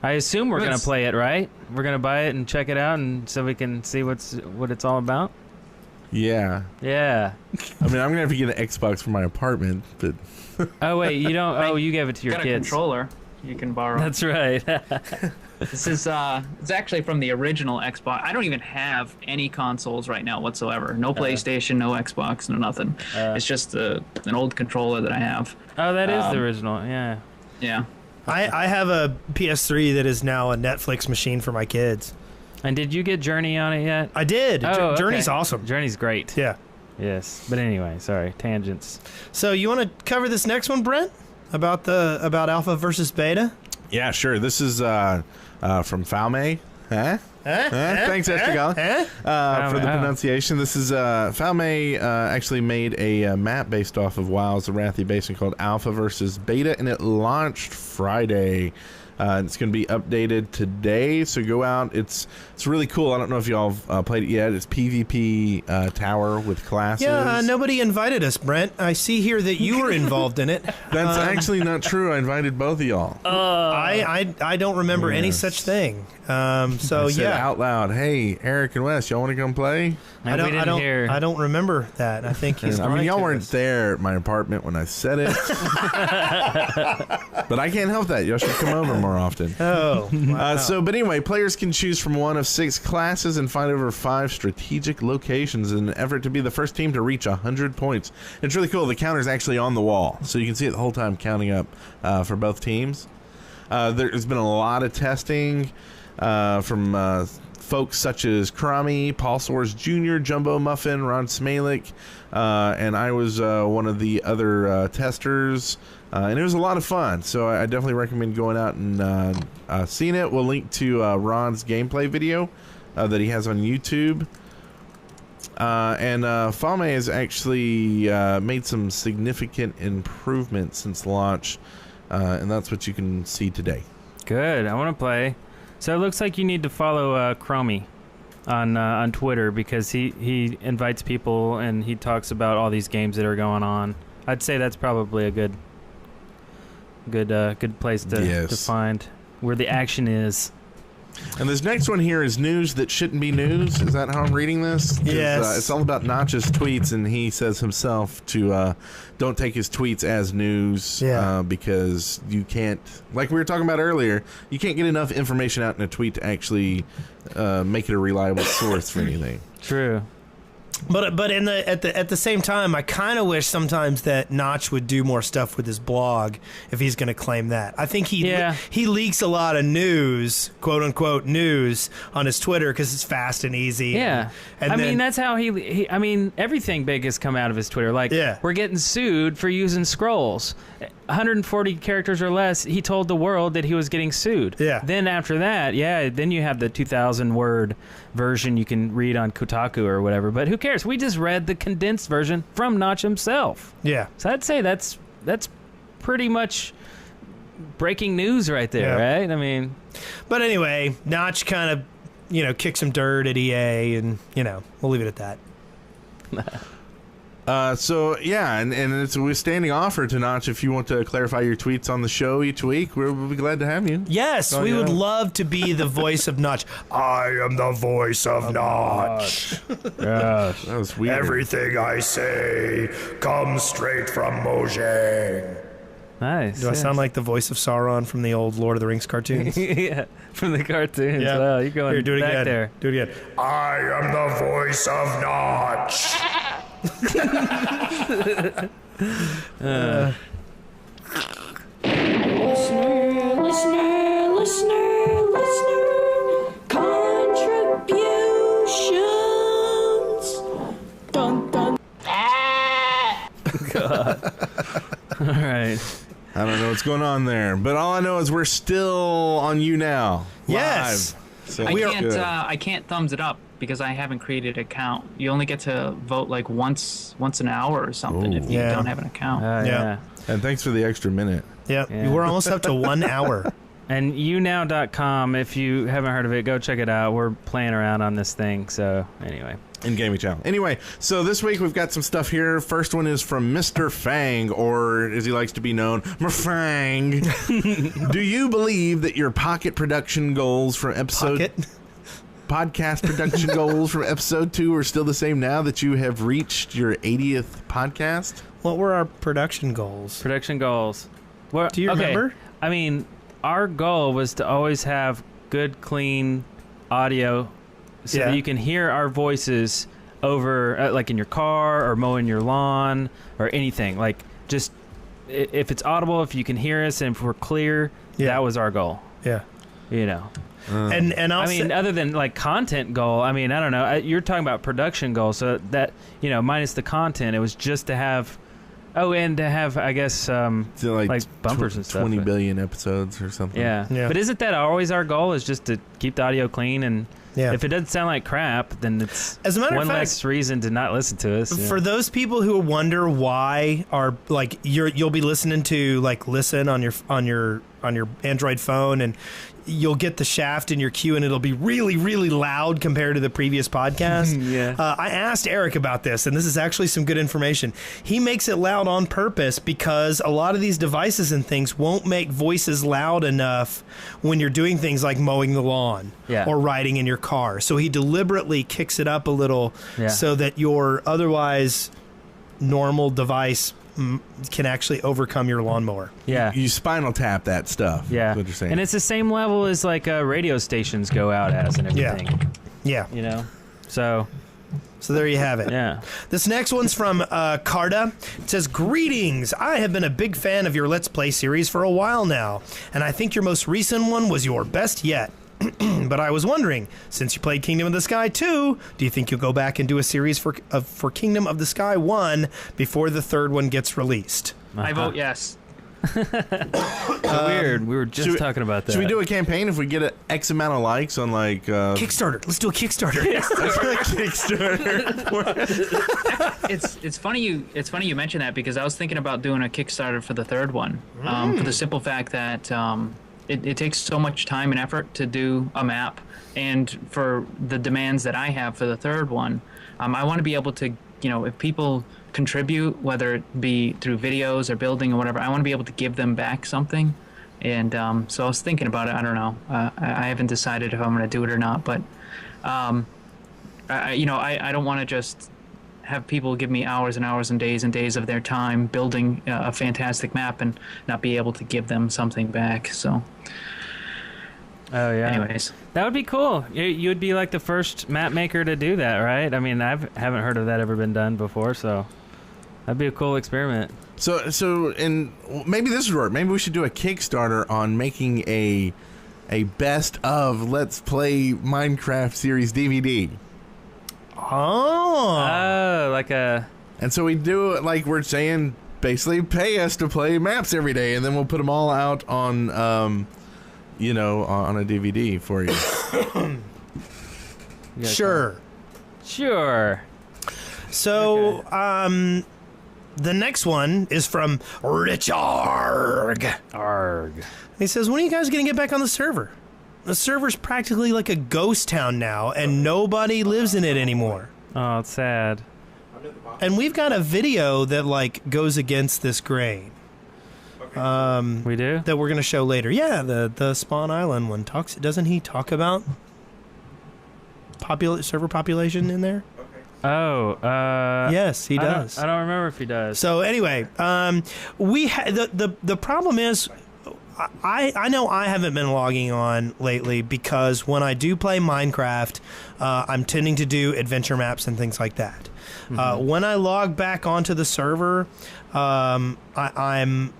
I assume we're gonna Let's- play it, right? We're gonna buy it and check it out, and so we can see what it's all about. Yeah. Yeah. I mean, I'm gonna have to get an Xbox for my apartment, but Oh wait, you don't. Oh, you gave it to your Got a kids. controller you can borrow. That's right. This is it's actually from the original Xbox. I don't even have any consoles right now whatsoever. No PlayStation, no Xbox, no nothing. It's just an old controller that I have. Oh, that is the original. Yeah. Yeah. I have a PS3 that is now a Netflix machine for my kids. And did you get Journey on it yet? I did. Oh, Journey's okay. awesome. Journey's great. Yeah. Yes. But anyway, sorry. Tangents. So you want to cover this next one, Brent? About alpha versus beta? Yeah, sure. This is from Falme. Thanks, Estragal, for the pronunciation. This is Falme actually made a map based off of WoW's Arathi Basin called Alpha versus Beta, and it launched Friday. It's going to be updated today, so go out. It's really cool. I don't know if y'all played it yet. It's PvP tower with classes. Yeah, nobody invited us, Brent. I see here that you were involved in it. That's actually not true. I invited both of y'all. I don't remember any such thing. I said out loud, "Hey, Eric and Wes, y'all want to come play?" I don't remember that. I think he's. I mean, y'all weren't there at my apartment when I said it, but I can't help that. Y'all should come over more often. Oh, wow. But anyway, players can choose from one of 6 classes and find over 5 strategic locations in an effort to be the first team to reach 100 points. It's really cool. The counter's actually on the wall, so you can see it the whole time counting up for both teams. There's been a lot of testing from folks such as Krami, Paul Soares Jr., Jumbo Muffin, Ron Smalik, and I was one of the other testers. And it was a lot of fun, so I definitely recommend going out and seeing it. We'll link to Ron's gameplay video that he has on YouTube. And Falme has actually made some significant improvements since launch, and that's what you can see today. Good. I want to play. So it looks like you need to follow Chromie on Twitter, because he invites people and he talks about all these games that are going on. I'd say that's probably a good place to find where the action is. And this next one here is news that shouldn't be news. Is that how I'm reading this? Yes. It's all about Notch's tweets, and he says himself to don't take his tweets as news because you can't, like we were talking about earlier, you can't get enough information out in a tweet to actually make it a reliable source for anything. True. But at the same time, I kind of wish sometimes that Notch would do more stuff with his blog if he's going to claim that. I think he leaks a lot of news, quote unquote news, on his Twitter because it's fast and easy. Yeah, I mean that's how he. I mean everything big has come out of his Twitter. Like we're getting sued for using scrolls. 140 characters or less. He told the world that he was getting sued. Yeah. Then after that, then you have the 2,000 word version you can read on Kotaku or whatever. But who cares? We just read the condensed version from Notch himself. Yeah. So I'd say that's pretty much breaking news right there, right? I mean, but anyway, Notch kind of kicked some dirt at EA, and we'll leave it at that. And it's a standing offer to Notch. If you want to clarify your tweets on the show each week, we'll be glad to have you. Yes, we would love to be the voice of Notch. I am the voice of Notch. Yes. That was weird. Everything I say comes straight from Mojang. Nice. Do I sound like the voice of Sauron from the old Lord of the Rings cartoons? Yeah, from the cartoons. Yeah. Wow, you're going do it back again. there. Do it again. I am the voice of Notch. Listener, contributions. Dun, dun. God. All right. I don't know what's going on there, but all I know is we're still on You Now. Yes. Live. So I can't thumbs it up because I haven't created an account. You only get to vote like once an hour or something if you don't have an account. Yeah. And thanks for the extra minute. Yep. Yeah. We're almost up to 1 hour. And younow.com, if you haven't heard of it, go check it out. We're playing around on this thing. So anyway. In Gaming Channel. Anyway, so this week we've got some stuff here. First one is from Mr. Fang, or as he likes to be known, Mrfang. Do you believe that your podcast production goals from episode 2 are still the same now that you have reached your 80th podcast? What were our production goals? Do you remember? I mean, our goal was to always have good, clean audio so that you can hear our voices over, like in your car or mowing your lawn or anything. Like, just if it's audible, if you can hear us and if we're clear, that was our goal. Yeah. You know. And I mean, other than like content goal, I mean, I don't know. You're talking about production goal, so that, you know, minus the content, it was just to have. Oh, and to have, I guess, like bumpers and stuff. 20 billion episodes or something. Yeah. But isn't that always our goal? Is just to keep the audio clean, and if it doesn't sound like crap, then it's as a matter one of fact, less reason to not listen to us. For those people who wonder why you'll be listening to like Listen on your Android phone, and you'll get the Shaft in your queue, and it'll be really, really loud compared to the previous podcast. I asked Eric about this, and this is actually some good information. He makes it loud on purpose because a lot of these devices and things won't make voices loud enough when you're doing things like mowing the lawn or riding in your car. So he deliberately kicks it up a little so that your otherwise normal device can actually overcome your lawnmower. You spinal tap that stuff. Yeah. Is what you're saying. And it's the same level as like radio stations go out as and everything. Yeah. You know? So there you have it. Yeah. This next one's from Carta. It says, "Greetings. I have been a big fan of your Let's Play series for a while now, and I think your most recent one was your best yet. But I was wondering, since you played Kingdom of the Sky 2, do you think you'll go back and do a series for Kingdom of the Sky 1 before the third one gets released?" I vote yes. Weird. We were just talking about that. Should we do a campaign if we get an X amount of likes on like Kickstarter? Let's do a Kickstarter. It's funny you mention that, because I was thinking about doing a Kickstarter for the third one, for the simple fact that it takes so much time and effort to do a map, and for the demands that I have for the third one, I want to be able to, you know, if people contribute, whether it be through videos or building or whatever, I want to be able to give them back something. And so I was thinking about it. I don't know. I haven't decided if I'm going to do it or not, but I don't want to just have people give me hours and hours and days of their time building a fantastic map and not be able to give them something back. So oh yeah. Anyways, that would be cool. You would be like the first map maker to do that, right? I mean, I haven't heard of that ever been done before, so that'd be a cool experiment. So and maybe this would work. Maybe we should do a Kickstarter on making a best of Let's Play Minecraft series DVD. Oh, like a... And so we do it like we're saying, basically pay us to play maps every day, and then we'll put them all out on, on a DVD for you. Sure. So, the next one is from Richard. Arg. He says, "When are you guys going to get back on the server? The server's practically like a ghost town now, and nobody lives in it anymore." Oh, it's sad. And we've got a video that like goes against this grain. We do? That we're going to show later. Yeah, the Spawn Island one talks. Doesn't he talk about server population in there? Oh, yes, he does. I don't remember if he does. So anyway, the problem is, I know I haven't been logging on lately because when I do play Minecraft, I'm tending to do adventure maps and things like that. Mm-hmm. When I log back onto the server, I'm kind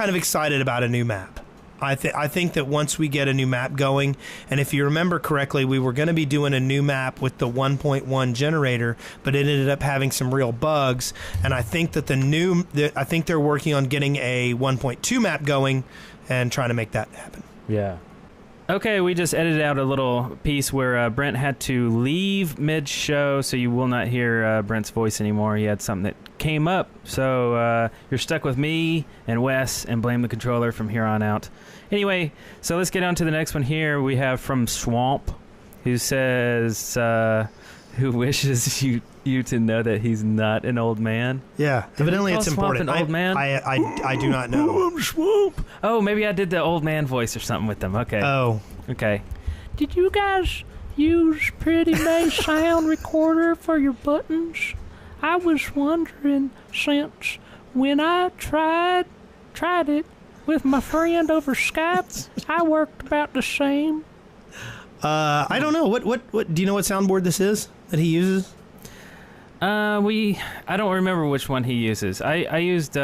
of excited about a new map. I think that once we get a new map going, and if you remember correctly, we were going to be doing a new map with the 1.1 generator, but it ended up having some real bugs. And I think that I think they're working on getting a 1.2 map going and trying to make that happen. Yeah. Okay, we just edited out a little piece where Brent had to leave mid-show, so you will not hear Brent's voice anymore. He had something that came up, so you're stuck with me and Wes and Blame the Controller from here on out. Anyway, so let's get on to the next one here. We have from Swamp, who says, who wishes you to know that he's not an old man. Yeah, evidently it's important. An old man? I do not know. I'm Swamp. Oh, maybe I did the old man voice or something with them. Okay. Oh. Okay. Did you guys use Pretty May sound recorder for your buttons? I was wondering, since when I tried it, with my friend over Skype. I worked about the same. I don't know. What do you know what soundboard this is that he uses? I don't remember which one he uses. I used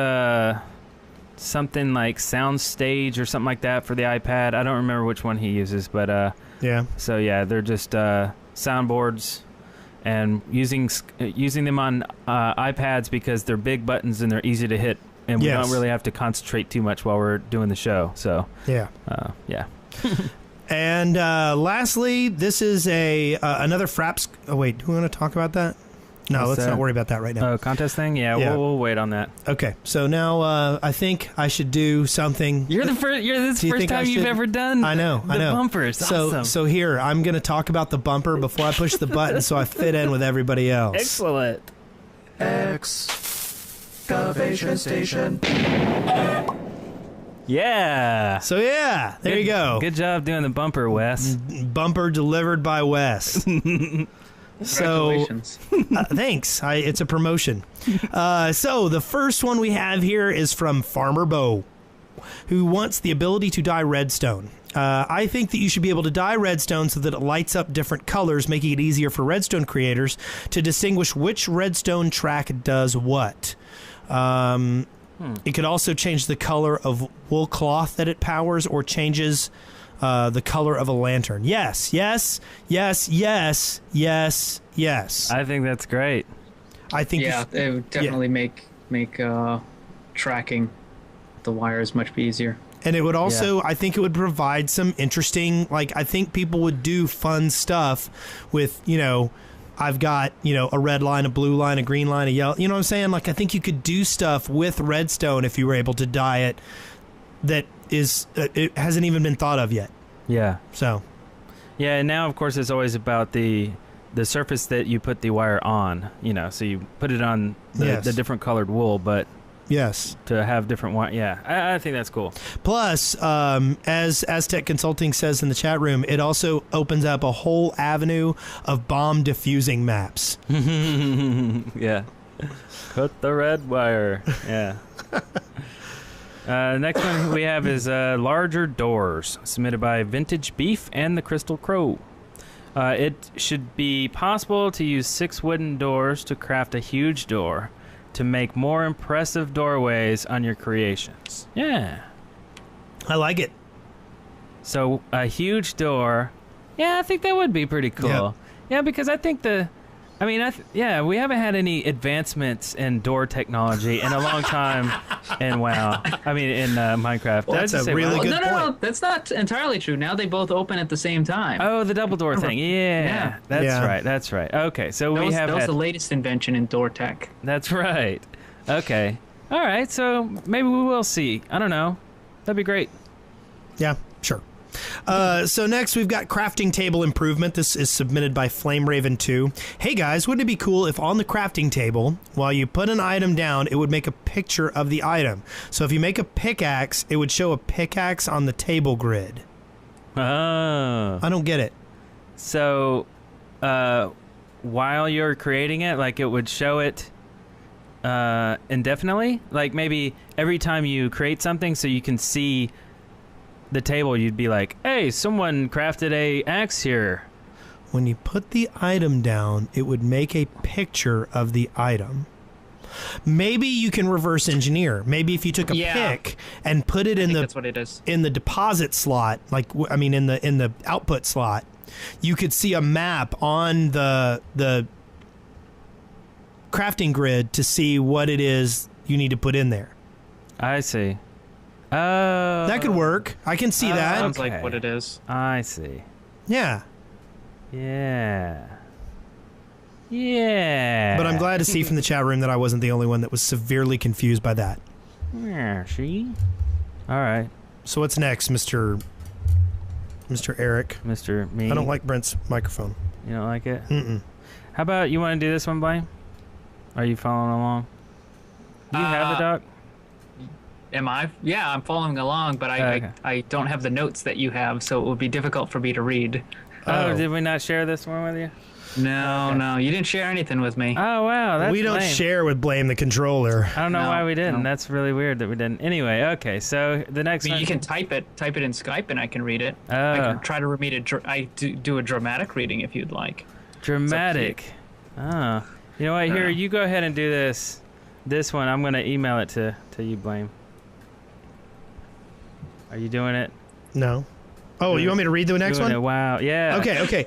something like Soundstage or something like that for the iPad. I don't remember which one he uses, but yeah. So yeah, they're just soundboards, and using them on iPads because they're big buttons and they're easy to hit, and we don't really have to concentrate too much while we're doing the show. So yeah. And lastly, this is another Fraps. Oh wait, do we want to talk about that? No, let's not worry about that right now. Oh, contest thing? Yeah. We'll wait on that. Okay, so now I think I should do something. You're the first. This is the first time you've ever done. I know. The bumpers. Awesome. So here I'm going to talk about the bumper before I push the button, so I fit in with everybody else. Excellent. Excavation station. Yeah. So yeah, there you go. Good job doing the bumper, Wes. Bumper delivered by Wes. Congratulations. Thanks. It's a promotion. So the first one we have here is from Farmer Bo, who wants the ability to dye redstone. I think that you should be able to dye redstone so that it lights up different colors, making it easier for redstone creators to distinguish which redstone track does what. It could also change the color of wool cloth that it powers, or changes the color of a lantern. Yes. I think that's great. I think it would definitely make tracking the wires much easier. And it would also, I think it would provide some interesting, like, I think people would do fun stuff with, I've got, a red line, a blue line, a green line, a yellow, you know what I'm saying? Like, I think you could do stuff with redstone if you were able to dye it that is, it hasn't even been thought of yet. Yeah. So. Yeah, and now, of course, it's always about the surface that you put the wire on, so you put it on the different colored wool, but yes, to have different wire. Yeah, I think that's cool. Plus, as Aztec Consulting says in the chat room, it also opens up a whole avenue of bomb diffusing maps. Yeah. Cut the red wire. Yeah. Next one we have is larger doors, submitted by Vintage Beef and the Crystal Crow. It should be possible to use 6 wooden doors to craft a huge door to make more impressive doorways on your creations. Yeah. I like it. So a huge door. Yeah, I think that would be pretty cool. Yep. Yeah, because I think we haven't had any advancements in door technology in a long time in WoW. in Minecraft. Well, that's a really good point. No, that's not entirely true. Now they both open at the same time. Oh, the double door thing. Yeah. That's right. Okay, so that was the latest invention in door tech. That's right. Okay. All right, so maybe we will see. I don't know. That'd be great. Yeah, sure. So next we've got crafting table improvement. This is submitted by Flame Raven 2. Hey guys, wouldn't it be cool if on the crafting table, while you put an item down, it would make a picture of the item? So if you make a pickaxe, it would show a pickaxe on the table grid. Oh. I don't get it. So, while you're creating it, like it would show it indefinitely? Like maybe every time you create something so you can see the table, you'd be like, hey, someone crafted a axe here. When you put the item down, it would make a picture of the item. Maybe you can reverse engineer. Maybe if you took a pick and put it that's what it is. in the deposit slot, in the output slot, you could see a map on the crafting grid to see what it is you need to put in there. I see. Oh. That could work. I can see that. Sounds like what it is. I see. Yeah. Yeah. Yeah. But I'm glad to see from the chat room that I wasn't the only one that was severely confused by that. Yeah, see? All right. So what's next, Mr. Eric? Mr. Me? I don't like Brent's microphone. You don't like it? Mm-mm. How about you want to do this one, Blaine? Are you following along? Do you have the doc? Am I? Yeah, I'm following along, but I don't have the notes that you have, so it would be difficult for me to read. Oh, did we not share this one with you? No, you didn't share anything with me. Oh wow, that's We don't lame. share with Blame the Controller. I don't know No, why we didn't. no. That's really weird that we didn't. Anyway, okay. So the next I mean, one. you can type it in Skype, and I can read it. I Oh. can try to read it. I do a dramatic reading if you'd like. Dramatic. Oh. You know what? Here, you go ahead and do this. This one, I'm gonna email it to you, Blame. Are you doing it? No. Oh, you want me to read the next Doing one? it. Wow. Yeah. Okay.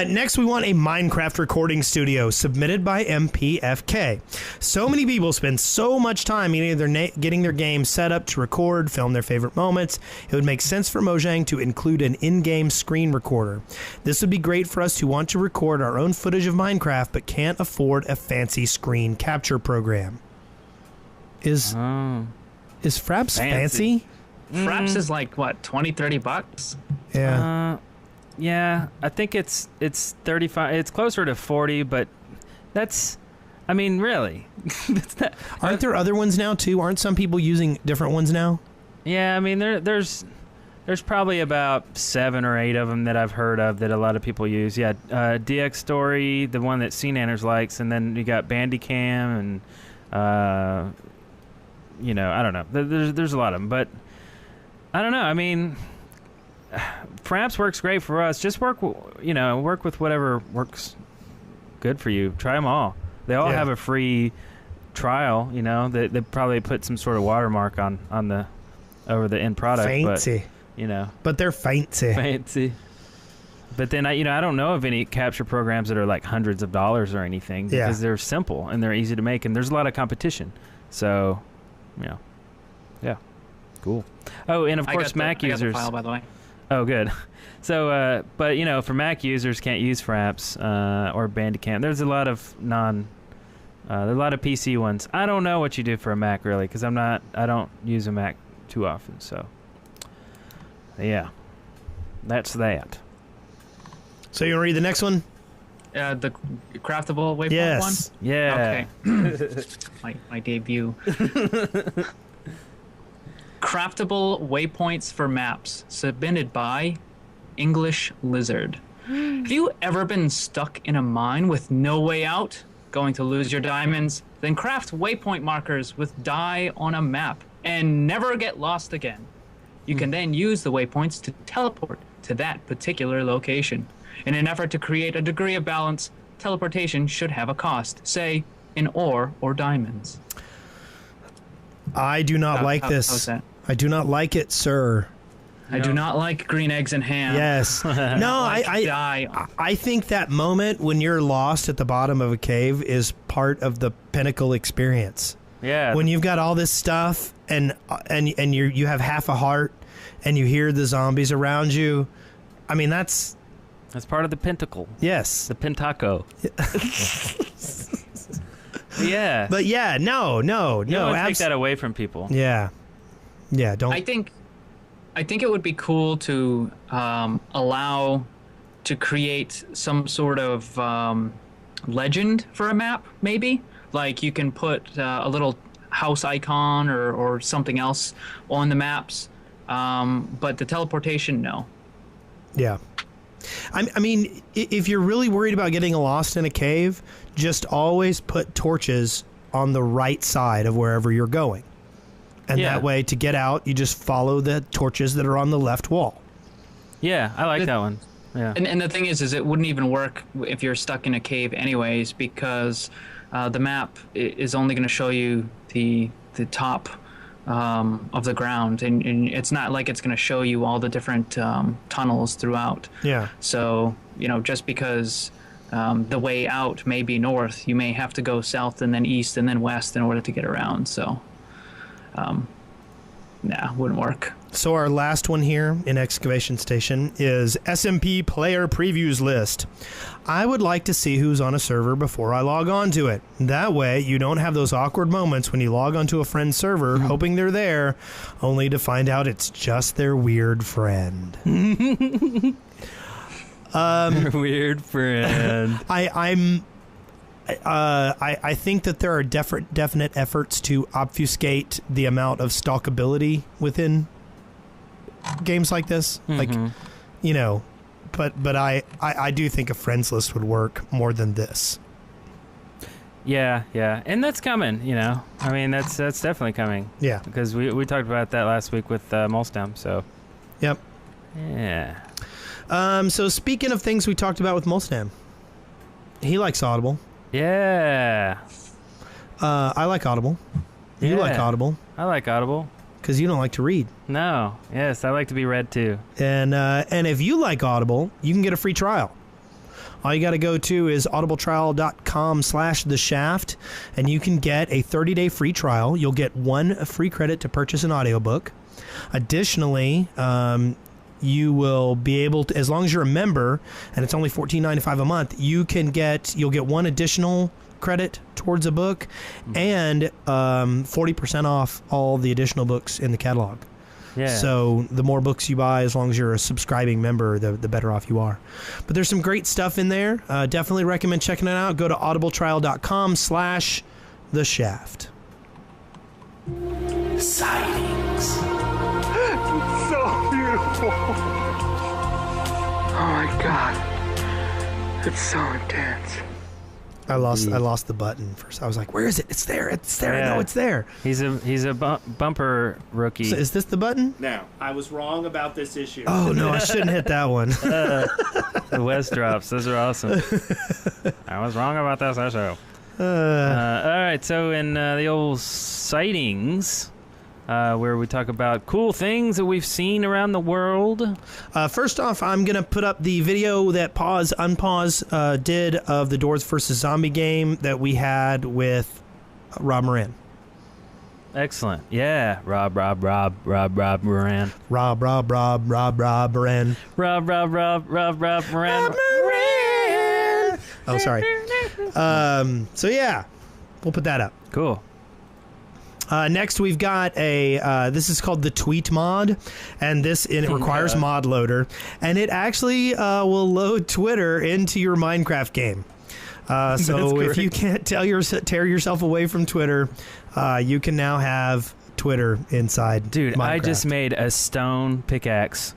Next, we want a Minecraft recording studio submitted by MPFK. So many people spend so much time getting their game set up to record, film their favorite moments. It would make sense for Mojang to include an in-game screen recorder. This would be great for us who want to record our own footage of Minecraft but can't afford a fancy screen capture program. Is Fraps fancy? Fraps is like what, $20-$30? Yeah. Yeah. I think it's 35. It's closer to 40, but that's. I mean, really. That's not. Aren't there other ones now too? Aren't some people using different ones now? Yeah. I mean, there's probably about 7 or 8 of them that I've heard of that a lot of people use. Yeah. DX Story, the one that CNanners likes, and then you got Bandicam and. I don't know. There's a lot of them, but. I don't know. I mean, Fraps works great for us. Just work with whatever works good for you. Try them all. They all have a free trial. They probably put some sort of watermark on the over the end product. Fancy. But they're fancy. Fancy. But then I don't know of any capture programs that are like hundreds of dollars or anything because they're simple and they're easy to make and there's a lot of competition. So, yeah. Cool. Oh, and of course, Mac users. I got the file, by the way. Oh, good. So, but for Mac users, can't use Fraps or Bandicam. There's a lot of there are a lot of PC ones. I don't know what you do for a Mac really, because I don't use a Mac too often. So, yeah, that's that. So you want to read the next one? The craftable waypoint Yes. one? Yeah. Okay. my debut. Craftable waypoints for maps, submitted by English Lizard. Have you ever been stuck in a mine with no way out, going to lose your diamonds? Then craft waypoint markers with dye on a map and never get lost again. You can then use the waypoints to teleport to that particular location. In an effort to create a degree of balance, teleportation should have a cost, say in ore or diamonds. I do not like this. How's that? I do not like it, sir. I do not like green eggs and ham. Yes. No, I think that moment when you're lost at the bottom of a cave is part of the pinnacle experience. Yeah. When you've got all this stuff and you have half a heart and you hear the zombies around you. I mean, that's part of the pentacle. Yes. The pentaco. Yeah. But yeah, no. You don't want to take that away from people. Yeah. Yeah, don't. I think it would be cool to allow to create some sort of legend for a map, maybe. Like you can put a little house icon or something else on the maps, but the teleportation, no. Yeah. I mean, if you're really worried about getting lost in a cave, just always put torches on the right side of wherever you're going. And that way, to get out, you just follow the torches that are on the left wall. Yeah, I like that one. Yeah. And the thing is it wouldn't even work if you're stuck in a cave anyways, because the map is only going to show you the top of the ground, and it's not like it's going to show you all the different tunnels throughout. Yeah. So, just because the way out may be north, you may have to go south and then east and then west in order to get around. So, wouldn't work. So our last one here in Excavation Station is SMP Player Previews List. I would like to see who's on a server before I log on to it. That way, you don't have those awkward moments when you log onto a friend's server, hoping they're there, only to find out it's just their weird friend. Weird friend. I think that there are definite efforts to obfuscate the amount of stalkability within games like this. Like, but I do think a friends list would work more than this. Yeah, and that's coming. I mean, that's definitely coming. Yeah. Because we talked about that last week with Molstam. So. Yep. Yeah. So speaking of things we talked about with Molstam, he likes Audible. Yeah. I like Audible. You like Audible. I like Audible. Because you don't like to read. No. Yes, I like to be read too. And if you like Audible, you can get a free trial. All you got to go to is audibletrial.com/theshaft, and you can get a 30-day free trial. You'll get 1 free credit to purchase an audiobook. Additionally, you will be able to, as long as you're a member, and it's only $14.95 a month, you'll get 1 additional credit towards a book, and 40% off all the additional books in the catalog. Yeah. So the more books you buy, as long as you're a subscribing member, the better off you are. But there's some great stuff in there. Definitely recommend checking it out. Go to audibletrial.com/theshaft. Sightings. So beautiful. Oh my God. It's so intense. I lost the button first. I was like, "Where is it? It's there! It's there! Yeah. No, it's there!" He's a bumper rookie. So is this the button? No, I was wrong about this issue. Oh no, I shouldn't hit that one. The West drops. Those are awesome. I was wrong about this issue. All right, so in the old sightings, where we talk about cool things that we've seen around the world. First off, I'm going to put up the video that Pause Unpause did of the Doors vs. Zombie game that we had with Rob Moran. Excellent. Yeah. Rob Moran. Rob Moran. Rob Moran. Oh, sorry. So yeah, we'll put that up. Cool. Next, we've got this is called the Tweet mod, and it requires Mod Loader, and it actually will load Twitter into your Minecraft game. So if you can't tear yourself away from Twitter, you can now have Twitter inside Dude, Minecraft. I just made a stone pickaxe.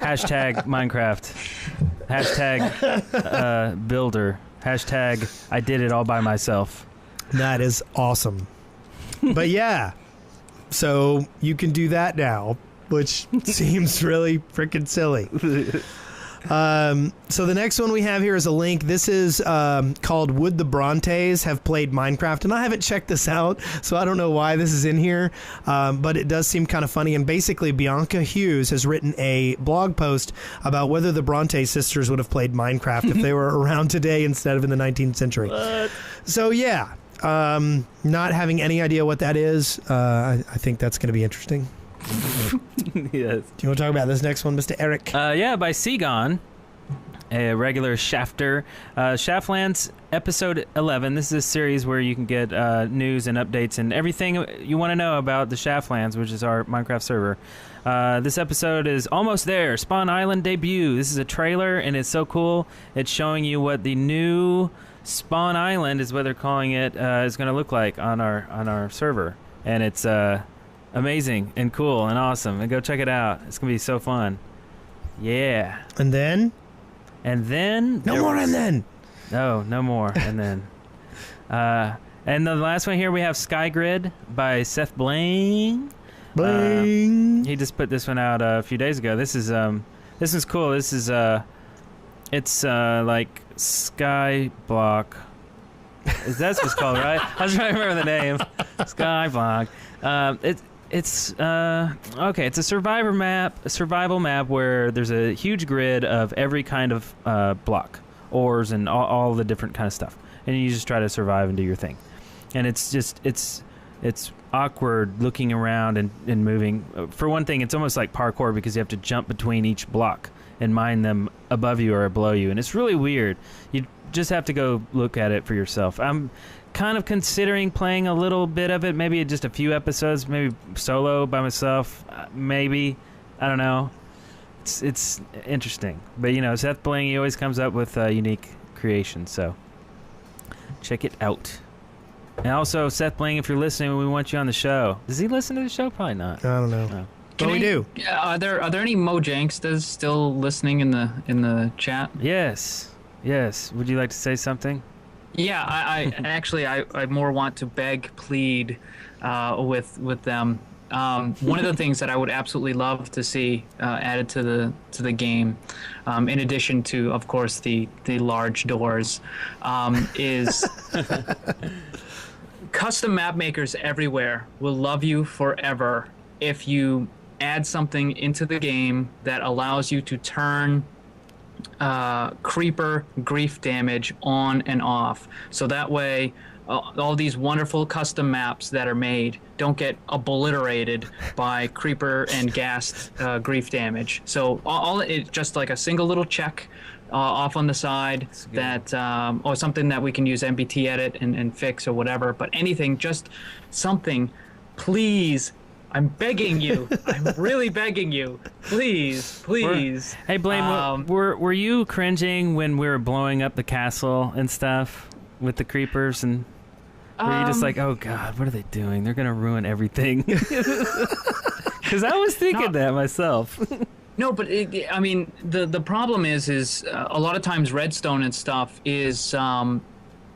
Hashtag Minecraft. Hashtag builder. Hashtag I did it all by myself. That is awesome. But yeah, so you can do that now, which seems really freaking silly. So the next one we have here is a link. This is called Would the Brontes Have Played Minecraft? And I haven't checked this out, so I don't know why this is in here, but it does seem kind of funny. And basically, Bianca Hughes has written a blog post about whether the Bronte sisters would have played Minecraft if they were around today instead of in the 19th century. What? So yeah, not having any idea what that is, I think that's going to be interesting. Yes. Do you want to talk about this next one, Mr. Eric? Yeah, by Seagon, a regular shafter. Shaftlands episode 11. This is a series where you can get news and updates and everything you want to know about the Shaftlands, which is our Minecraft server. This episode is almost there. Spawn Island debut. This is a trailer, and it's so cool. It's showing you what the new Spawn Island, is what they're calling it, is going to look like on our server, and it's amazing and cool and awesome. And go check it out. It's gonna be so fun. Yeah. And then no more. And then and the last one here we have Skygrid by Seth Bling. He just put this one out a few days ago. This is cool. This is it's like Skyblock. That's what it's called, right? I was trying to remember the name. Skyblock. It's okay. It's a survival map where there's a huge grid of every kind of block, ores, and all the different kind of stuff, and you just try to survive and do your thing. And it's awkward looking around and moving. For one thing, it's almost like parkour because you have to jump between each block and mine them above you or below you, and it's really weird. You just have to go look at it for yourself. I'm kind of considering playing a little bit of it, maybe just a few episodes, maybe solo by myself, maybe. I don't know. It's interesting, but Seth Bling, he always comes up with unique creations, so check it out. And also, Seth Bling, if you're listening, we want you on the show. Does he listen to the show? Probably not. I don't know. But we do. Are there any Mojanksters still listening in the chat? Yes. Would you like to say something? Yeah, I actually I more want to beg, plead with them. One of the things that I would absolutely love to see added to the game, in addition to, of course, the large doors, is custom map makers everywhere will love you forever if you add something into the game that allows you to turn creeper grief damage on and off. So that way, all these wonderful custom maps that are made don't get obliterated by creeper and ghast grief damage. So all it just like a single little check off on the side that or something that we can use MBT edit and fix or whatever. But anything, just something, please. I'm begging you. I'm really begging you. Please. Hey, Blame, were you cringing when we were blowing up the castle and stuff with the creepers? And were you just like, oh, God, what are they doing? They're going to ruin everything. Because I was thinking that myself. No, but I mean, the problem is a lot of times redstone and stuff is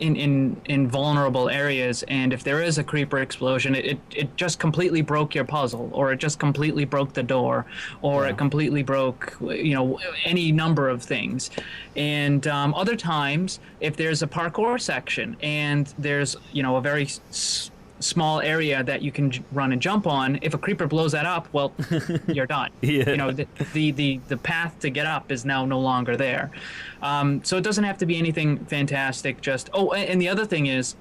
in vulnerable areas, and if there is a creeper explosion, it just completely broke your puzzle, or it just completely broke the door, or it completely broke any number of things. And other times, if there's a parkour section and there's a very small area that you can run and jump on, if a creeper blows that up, well, you're done. The path to get up is now no longer there. So it doesn't have to be anything fantastic. And the other thing is,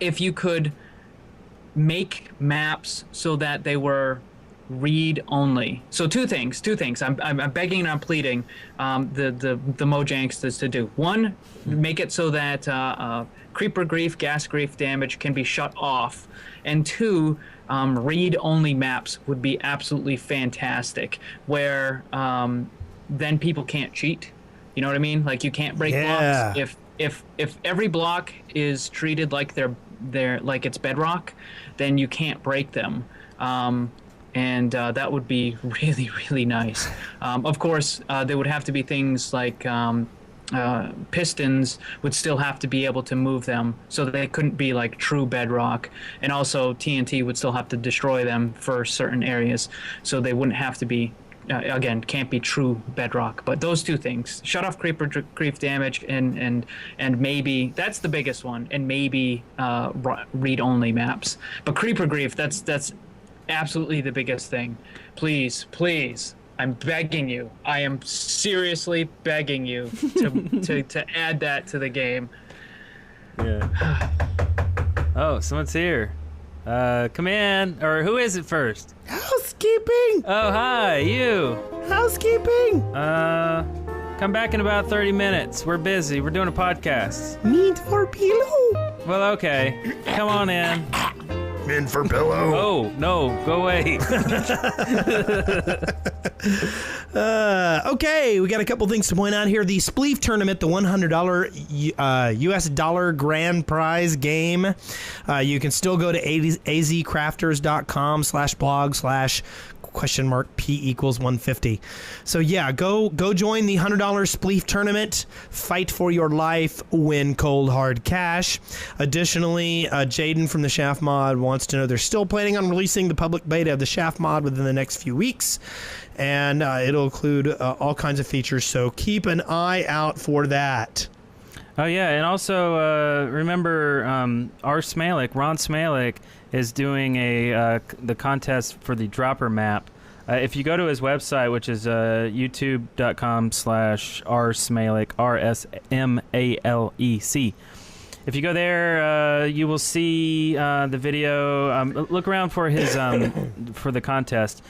if you could make maps so that they were read only. So two things. I'm begging and I'm pleading the Mojanksters to do. One, make it so that creeper grief, gas grief damage can be shut off. And two, read-only maps would be absolutely fantastic, where then people can't cheat. You know what I mean? Like, you can't break blocks. If every block is treated like they're like it's bedrock, then you can't break them. And that would be really, really nice. Of course, there would have to be things like pistons would still have to be able to move them, so that they couldn't be like true bedrock. And also TNT would still have to destroy them for certain areas, so they wouldn't have to be, again, can't be true bedrock. But those two things, shut off creeper grief damage, and maybe, that's the biggest one, and maybe read-only maps. But creeper grief, that's absolutely the biggest thing. Please, I'm begging you. I am seriously begging you to add that to the game. Yeah. Oh, someone's here. Come in. Or who is it first? Housekeeping. Oh, hi, you. Housekeeping. Come back in about 30 minutes. We're busy. We're doing a podcast. Need for pillow. Well, okay. Come on in. In for pillow. Oh, no. Go away. Okay, we got a couple things to point out here. The Spleef Tournament, the $100 US dollar grand prize game. You can still go to azcrafters.com/blog/?P=150. So yeah, go join the $100 Spleef Tournament. Fight for your life. Win cold hard cash. Additionally, Jaden from the Shaft Mod wants to know they're still planning on releasing the public beta of the Shaft Mod within the next few weeks, and it'll include all kinds of features. So keep an eye out for that. Oh yeah, and also remember Ron Smalek is doing the contest for the dropper map. If you go to his website, which is youtube.com/rsmalek, RSMALEC. If you go there, you will see the video. Look around for his for the contest.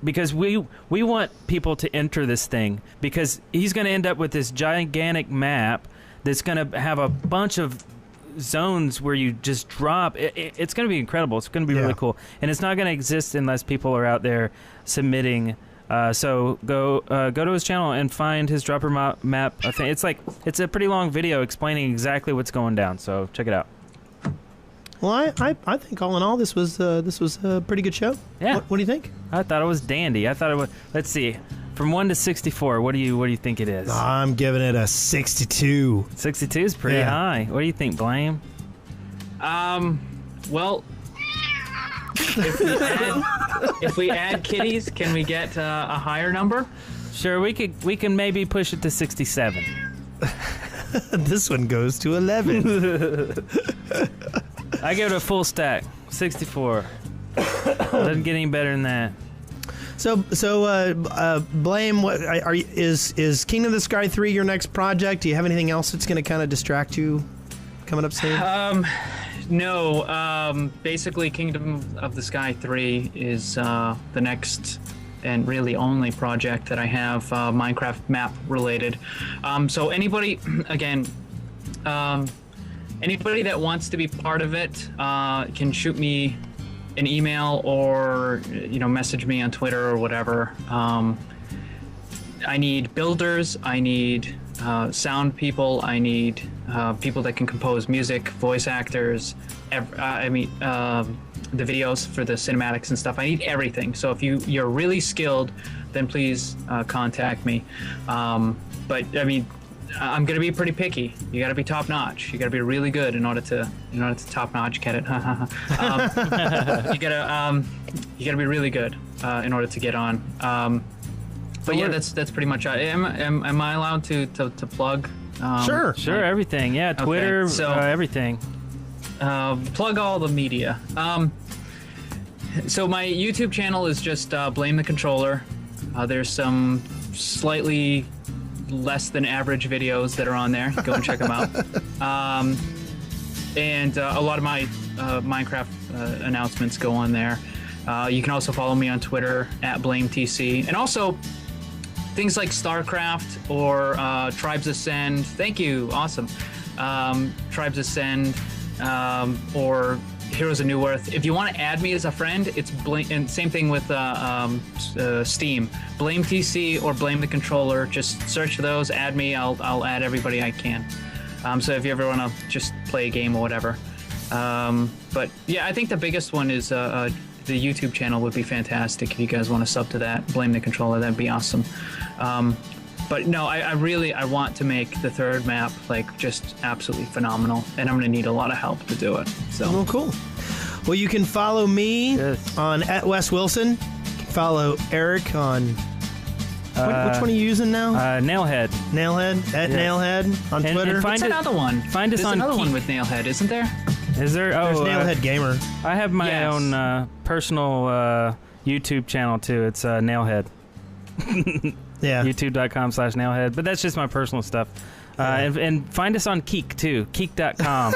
Because we want people to enter this thing, because he's going to end up with this gigantic map that's going to have a bunch of zones where you just drop. It's going to be incredible. It's going to be really cool, and it's not going to exist unless people are out there submitting. So go to his channel and find his dropper map. I think it's a pretty long video explaining exactly what's going down. So check it out. Well, I think all in all, this was a pretty good show. Yeah. What do you think? I thought it was dandy. I thought it was. Let's see, from 1 to 64. What do you think it is? I'm giving it a 62. 62 is pretty high. What do you think, Blame? Well, if we add kitties, can we get a higher number? Sure, we can maybe push it to 67. This one goes to 11. I give it a full stack, 64. Doesn't get any better than that. So, Blame. What is Kingdom of the Sky 3 your next project? Do you have anything else that's going to kind of distract you coming up soon? No. Basically, Kingdom of the Sky 3 is the next and really only project that I have Minecraft map related. So anybody, again, anybody that wants to be part of it can shoot me an email or message me on Twitter or whatever. I need builders. I need sound people. I need people that can compose music, voice actors. The videos for the cinematics and stuff. I need everything. So if you're really skilled, then please contact me. But I mean, I'm gonna be pretty picky. You gotta be top notch. You gotta be really good in order to top notch get it. You gotta be really good in order to get on. But yeah, that's pretty much. Am I allowed to plug? Sure, everything. Yeah, Twitter, okay, so, everything. Plug all the media. So my YouTube channel is just Blame the Controller. There's some slightly less than average videos that are on there. Go and check them out. And a lot of my Minecraft announcements go on there. You can also follow me on Twitter at BlameTC. And also things like StarCraft or Tribes Ascend. Thank you. Awesome. Tribes Ascend. Or Heroes of New Earth. If you want to add me as a friend, it's and same thing with Steam. BlameTC or Blame the Controller. Just search for those, add me. I'll add everybody I can. So if you ever want to just play a game or whatever. But yeah, I think the biggest one is the YouTube channel would be fantastic if you guys want to sub to that. Blame the Controller. That'd be awesome. But no, I really want to make the third map like just absolutely phenomenal, and I'm gonna need a lot of help to do it. So. Oh, cool. Well, you can follow me on @WesWilson. You can follow Eric on which one are you using now? Nailhead. Nailhead Nailhead on Twitter. And find another one. Find us There's on another one with Nailhead, isn't there? Is there? There's Nailhead Gamer. I have my own personal YouTube channel too. It's Nailhead. Yeah. YouTube.com/Nailhead. But that's just my personal stuff. And find us on Keek too. Keek.com.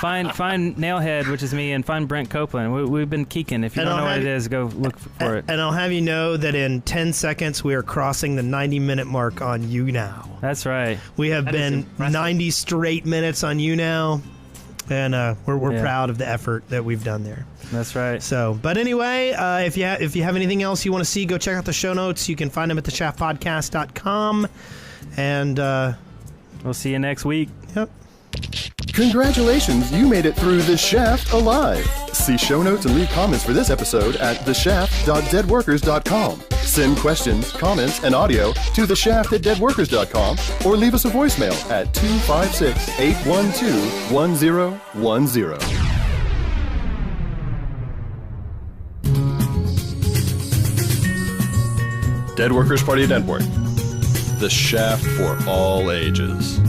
find Nailhead, which is me, and find Brent Copeland. We've been keeking. If you don't know what it is, go look for it. And I'll have you know that in 10 seconds we are crossing the 90-minute mark on YouNow. That's right. We have been 90 straight minutes on YouNow, and we're proud of the effort that we've done there. That's right. So, but anyway, if you have anything else you want to see, go check out the show notes. You can find them at theshaftpodcast.com. And we'll see you next week. Yep. Congratulations, you made it through The Shaft alive. See show notes and leave comments for this episode at theshaft.deadworkers.com. Send questions, comments, and audio to theshaft@deadworkers.com or leave us a voicemail at 256-812-1010. Dead Workers Party Network. The Shaft for all ages.